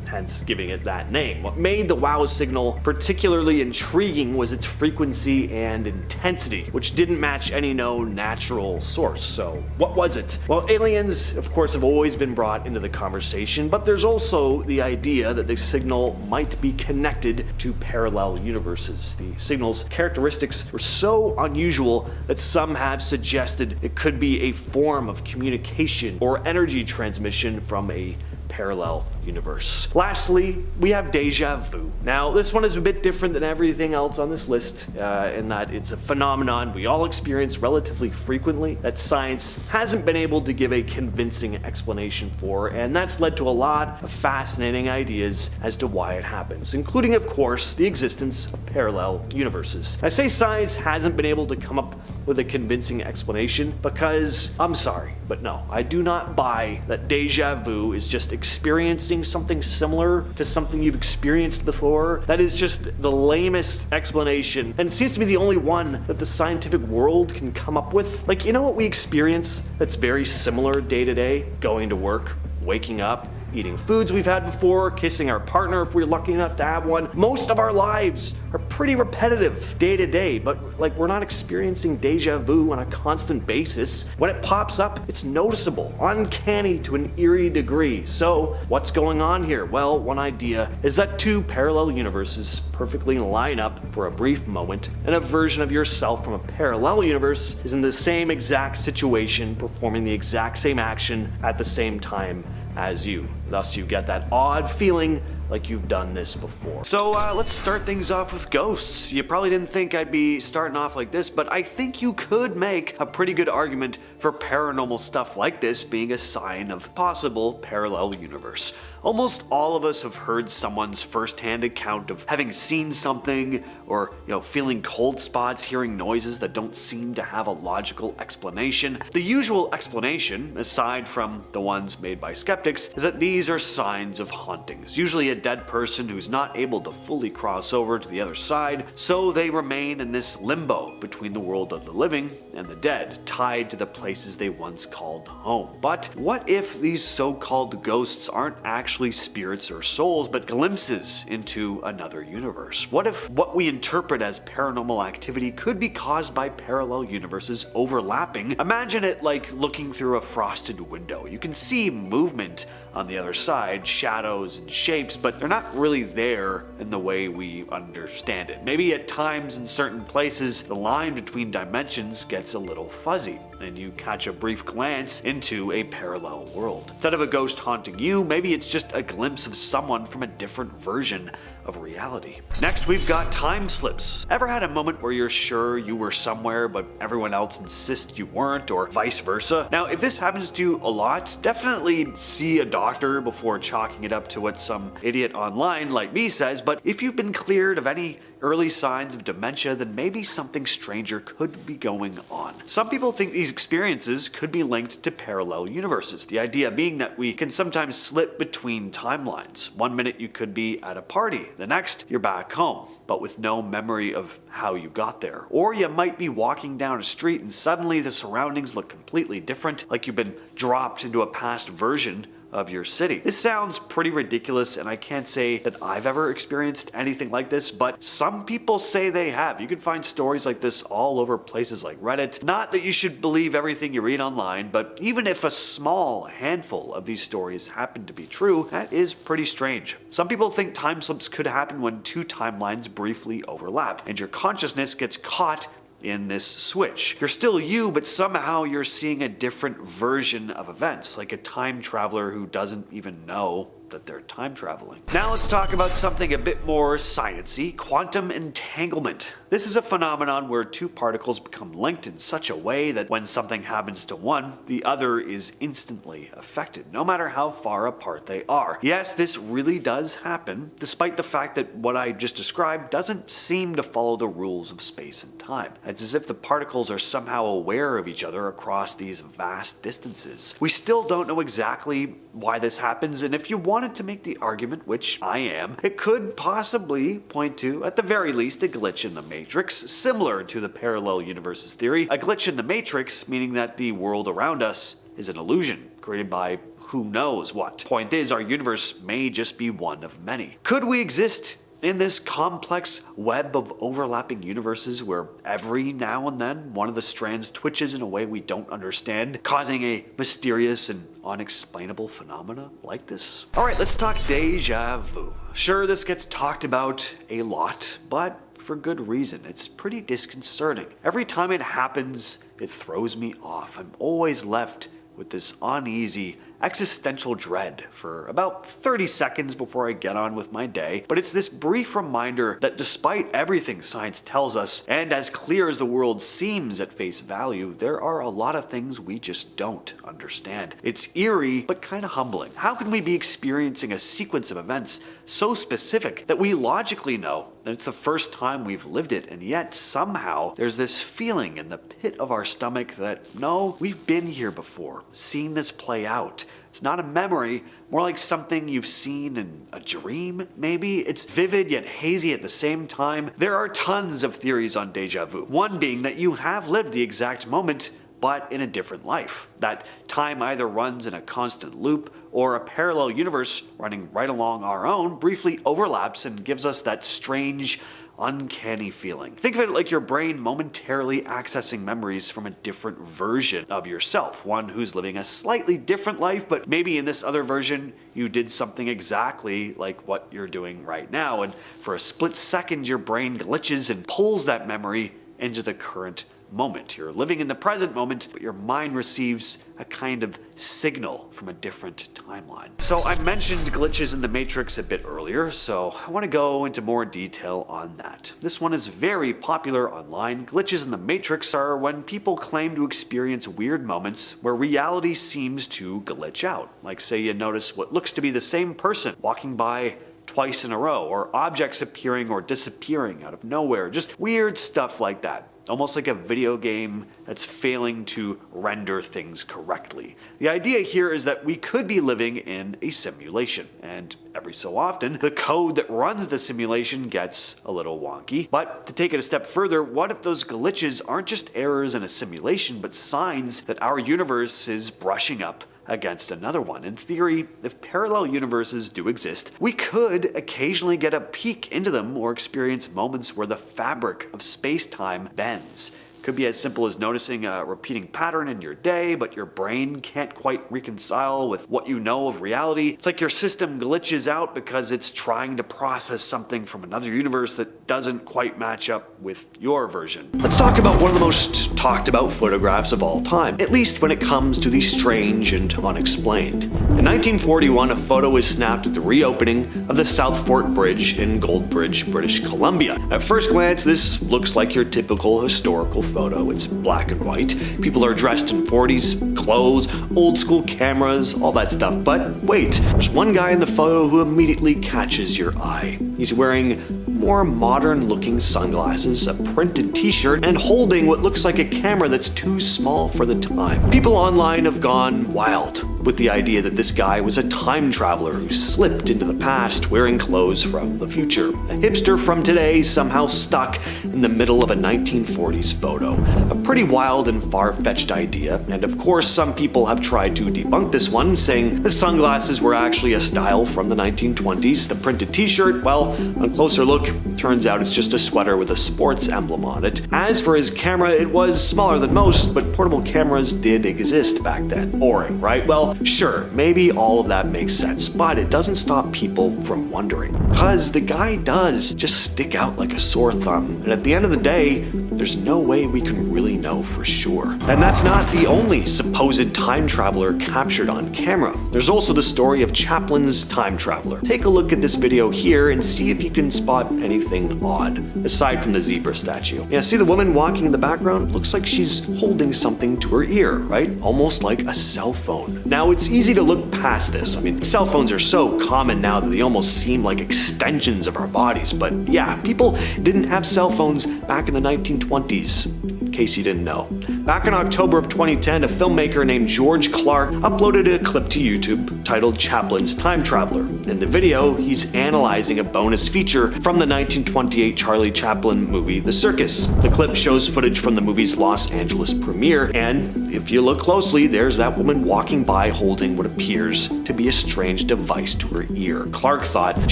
hence giving it that name. What made the "wow" signal particularly intriguing was its frequency and intensity, which didn't match any known natural source. So what was it? Well, aliens, of course, have always been brought into the conversation, but there's also the idea that the signal might be connected to parallel universes. The signal's characteristics were so unusual that some have suggested it could be a form of communication or energy transmission from a parallel universe. Lastly, we have deja vu. Now, this one is a bit different than everything else on this list in that it's a phenomenon we all experience relatively frequently that science hasn't been able to give a convincing explanation for, and that's led to a lot of fascinating ideas as to why it happens, including, of course, the existence of parallel universes. I say science hasn't been able to come up with a convincing explanation because, I'm sorry, but no, I do not buy that deja vu is just experiencing something similar to something you've experienced before. That is just the lamest explanation, and it seems to be the only one that the scientific world can come up with. Like, you know what we experience that's very similar day to day? Going to work, waking up, eating foods we've had before, kissing our partner if we're lucky enough to have one. Most of our lives are pretty repetitive day to day, but we're not experiencing deja vu on a constant basis. When it pops up, it's noticeable, uncanny to an eerie degree. So what's going on here? Well, one idea is that two parallel universes perfectly line up for a brief moment, and a version of yourself from a parallel universe is in the same exact situation, performing the exact same action at the same time as you. Thus, you get that odd feeling like you've done this before. So let's start things off with ghosts. You probably didn't think I'd be starting off like this, but I think you could make a pretty good argument for paranormal stuff like this being a sign of possible parallel universe. Almost all of us have heard someone's first-hand account of having seen something, or feeling cold spots, hearing noises that don't seem to have a logical explanation. The usual explanation, aside from the ones made by skeptics, is that these are signs of hauntings, usually a dead person who's not able to fully cross over to the other side, so they remain in this limbo between the world of the living and the dead, tied to the places they once called home. But what if these so-called ghosts aren't actually spirits or souls, but glimpses into another universe? What if what we interpret as paranormal activity could be caused by parallel universes overlapping? Imagine it like looking through a frosted window. You can see movement on the other side, shadows and shapes, but they're not really there in the way we understand it. Maybe at times in certain places, the line between dimensions gets a little fuzzy, and you catch a brief glance into a parallel world. Instead of a ghost haunting you, maybe it's just a glimpse of someone from a different version of reality. Next, we've got time slips. Ever had a moment where you're sure you were somewhere, but everyone else insists you weren't, or vice versa? Now, if this happens to you a lot, definitely see a doctor before chalking it up to what some idiot online like me says, but if you've been cleared of any early signs of dementia, then maybe something stranger could be going on. Some people think these experiences could be linked to parallel universes, the idea being that we can sometimes slip between timelines. One minute you could be at a party, the next you're back home, but with no memory of how you got there. Or you might be walking down a street and suddenly the surroundings look completely different, like you've been dropped into a past version of your city. This sounds pretty ridiculous, and I can't say that I've ever experienced anything like this, but some people say they have. You can find stories like this all over places like Reddit. Not that you should believe everything you read online, but even if a small handful of these stories happen to be true, that is pretty strange. Some people think time slips could happen when two timelines briefly overlap, and your consciousness gets caught in this switch. You're still you, but somehow you're seeing a different version of events, like a time traveler who doesn't even know that they're time traveling. Now let's talk about something a bit more sciencey, quantum entanglement. This is a phenomenon where two particles become linked in such a way that when something happens to one, the other is instantly affected, no matter how far apart they are. Yes, this really does happen, despite the fact that what I just described doesn't seem to follow the rules of space and time. It's as if the particles are somehow aware of each other across these vast distances. We still don't know exactly why this happens, and if you wanted to make the argument, which I am, it could possibly point to, at the very least, a glitch in the Matrix, similar to the parallel universes theory. A glitch in the Matrix meaning that the world around us is an illusion created by who knows what. Point is, our universe may just be one of many. Could we exist in this complex web of overlapping universes where every now and then one of the strands twitches in a way we don't understand, causing a mysterious and unexplainable phenomena like this? Alright, let's talk deja vu. Sure, this gets talked about a lot, but for good reason. It's pretty disconcerting. Every time it happens, it throws me off. I'm always left with this uneasy, existential dread for about 30 seconds before I get on with my day, but it's this brief reminder that despite everything science tells us, and as clear as the world seems at face value, there are a lot of things we just don't understand. It's eerie, but kind of humbling. How can we be experiencing a sequence of events so specific that we logically know that it's the first time we've lived it, and yet somehow there's this feeling in the pit of our stomach that, no, we've been here before, seen this play out. It's not a memory, more like something you've seen in a dream, maybe? It's vivid yet hazy at the same time. There are tons of theories on deja vu. One being that you have lived the exact moment, but in a different life. That time either runs in a constant loop, or a parallel universe running right along our own briefly overlaps and gives us that strange, uncanny feeling. Think of it like your brain momentarily accessing memories from a different version of yourself, one who's living a slightly different life, but maybe in this other version you did something exactly like what you're doing right now, and for a split second your brain glitches and pulls that memory into the current moment. You're living in the present moment, but your mind receives a kind of signal from a different timeline. So I mentioned glitches in the Matrix a bit earlier, so I want to go into more detail on that. This one is very popular online. Glitches in the Matrix are when people claim to experience weird moments where reality seems to glitch out. Like say you notice what looks to be the same person walking by twice in a row, or objects appearing or disappearing out of nowhere. Just weird stuff like that. Almost like a video game that's failing to render things correctly. The idea here is that we could be living in a simulation, and every so often, the code that runs the simulation gets a little wonky. But to take it a step further, what if those glitches aren't just errors in a simulation, but signs that our universe is brushing up against another one? In theory, if parallel universes do exist, we could occasionally get a peek into them or experience moments where the fabric of space-time bends. Could be as simple as noticing a repeating pattern in your day, but your brain can't quite reconcile with what you know of reality. It's like your system glitches out because it's trying to process something from another universe that doesn't quite match up with your version. Let's talk about one of the most talked about photographs of all time, at least when it comes to the strange and unexplained. In 1941, a photo was snapped at the reopening of the South Fork Bridge in Goldbridge, British Columbia. At first glance, this looks like your typical historical photo. It's black and white. People are dressed in 40s clothes, old school cameras, all that stuff. But wait, there's one guy in the photo who immediately catches your eye. He's wearing more modern looking sunglasses, a printed t-shirt, and holding what looks like a camera that's too small for the time. People online have gone wild with the idea that this guy was a time traveler who slipped into the past wearing clothes from the future. A hipster from today somehow stuck in the middle of a 1940s photo. A pretty wild and far-fetched idea, and of course some people have tried to debunk this one, saying the sunglasses were actually a style from the 1920s. The printed t-shirt, well, on closer look, turns out it's just a sweater with a sports emblem on it. As for his camera, it was smaller than most, but portable cameras did exist back then. Boring, right? Well, Sure, maybe all of that makes sense, but it doesn't stop people from wondering. Cause the guy does just stick out like a sore thumb. And at the end of the day, there's no way we can really know for sure. And that's not the only supposed time traveler captured on camera. There's also the story of Chaplin's time traveler. Take a look at this video here and see if you can spot anything odd, aside from the zebra statue. Yeah, see the woman walking in the background? Looks like she's holding something to her ear, right? Almost like a cell phone. Now, it's easy to look past this. I mean, cell phones are so common now that they almost seem like extensions of our bodies. But yeah, people didn't have cell phones back in the 1920s, in case you didn't know. Back in October of 2010, a filmmaker named George Clark uploaded a clip to YouTube titled Chaplin's Time Traveler. In the video, he's analyzing a bonus feature from the 1928 Charlie Chaplin movie The Circus. The clip shows footage from the movie's Los Angeles premiere, and if you look closely, there's that woman walking by holding what appears to be a strange device to her ear. Clark thought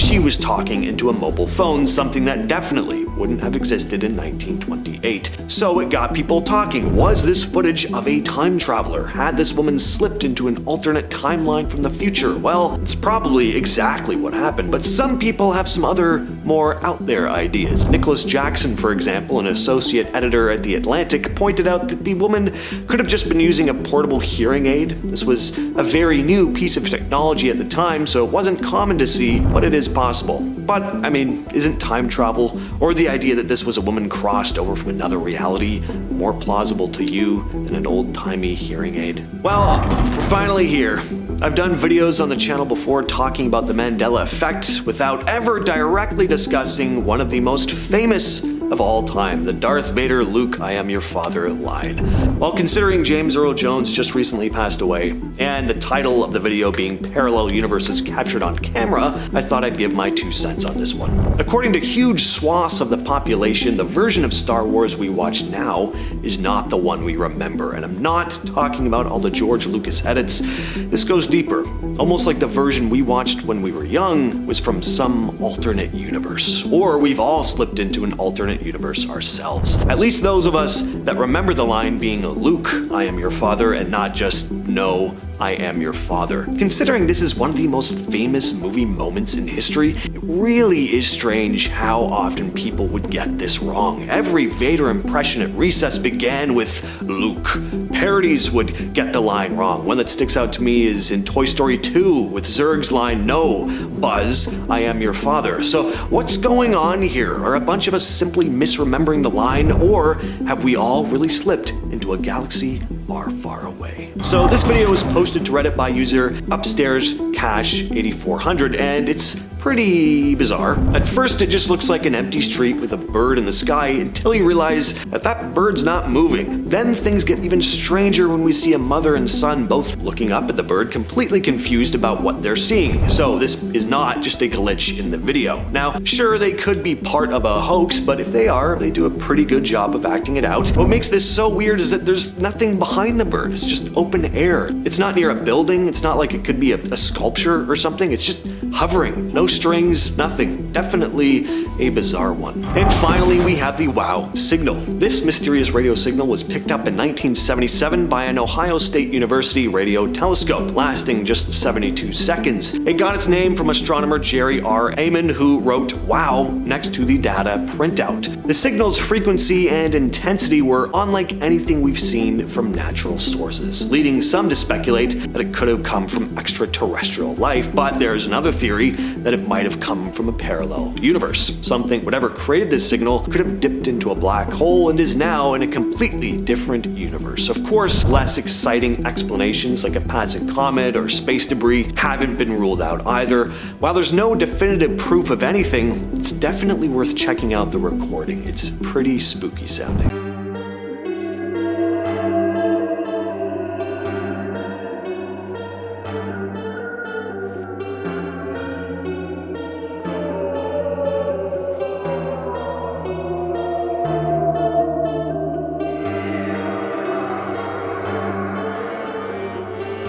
she was talking into a mobile phone, something that definitely wouldn't have existed in 1928. So it got people talking. Was this footage of a time traveler? Had this woman slipped into an alternate timeline from the future? Well, it's probably exactly what happened, but some people have some other, more out there ideas. Nicholas Jackson, for example, an associate editor at The Atlantic, pointed out that the woman could have just been using a portable hearing aid. This was a very new piece of technology at the time, so it wasn't common to see, but it is possible. But, I mean, isn't time travel, or the idea that this was a woman crossed over from another reality, more plausible to you than an old-timey hearing aid? Well, we're finally here. I've done videos on the channel before talking about the Mandela effect without ever directly discussing one of the most famous of all time, the Darth Vader Luke I am your father line. While considering James Earl Jones just recently passed away, and the title of the video being Parallel Universes Captured on Camera, I thought I'd give my 2 cents on this one. According to huge swaths of the population, the version of Star Wars we watch now is not the one we remember, and I'm not talking about all the George Lucas edits. This goes deeper, almost like the version we watched when we were young was from some alternate universe, or we've all slipped into an alternate universe ourselves. At least those of us that remember the line being Luke, I am your father, and not just no, I am your father. Considering this is one of the most famous movie moments in history, it really is strange how often people would get this wrong. Every Vader impression at recess began with Luke. Parodies would get the line wrong. One that sticks out to me is in Toy Story 2 with Zurg's line, no, Buzz, I am your father. So what's going on here? Are a bunch of us simply misremembering the line, or have we all really slipped into a galaxy far, far away? So this video was posted to Reddit by user Upstairs Cash 8400, and it's pretty bizarre. At first it just looks like an empty street with a bird in the sky until you realize that that bird's not moving. Then things get even stranger when we see a mother and son both looking up at the bird, completely confused about what they're seeing. So this is not just a glitch in the video. Now, sure, they could be part of a hoax, but if they are, they do a pretty good job of acting it out. What makes this so weird is that there's nothing behind the bird. It's just open air. It's not near a building. It's not like it could be a sculpture or something. It's just hovering. No strings, nothing. Definitely a bizarre one. And finally, we have the WOW signal. This mysterious radio signal was picked up in 1977 by an Ohio State University radio telescope, lasting just 72 seconds. It got its name from astronomer Jerry R. Amon, who wrote WOW next to the data printout. The signal's frequency and intensity were unlike anything we've seen from natural sources, leading some to speculate that it could have come from extraterrestrial life, but there's another theory that it might have come from a parallel universe. Something, whatever created this signal, could have dipped into a black hole and is now in a completely different universe. Of course, less exciting explanations like a passing comet or space debris haven't been ruled out either. While there's no definitive proof of anything, it's definitely worth checking out the recording. It's pretty spooky sounding.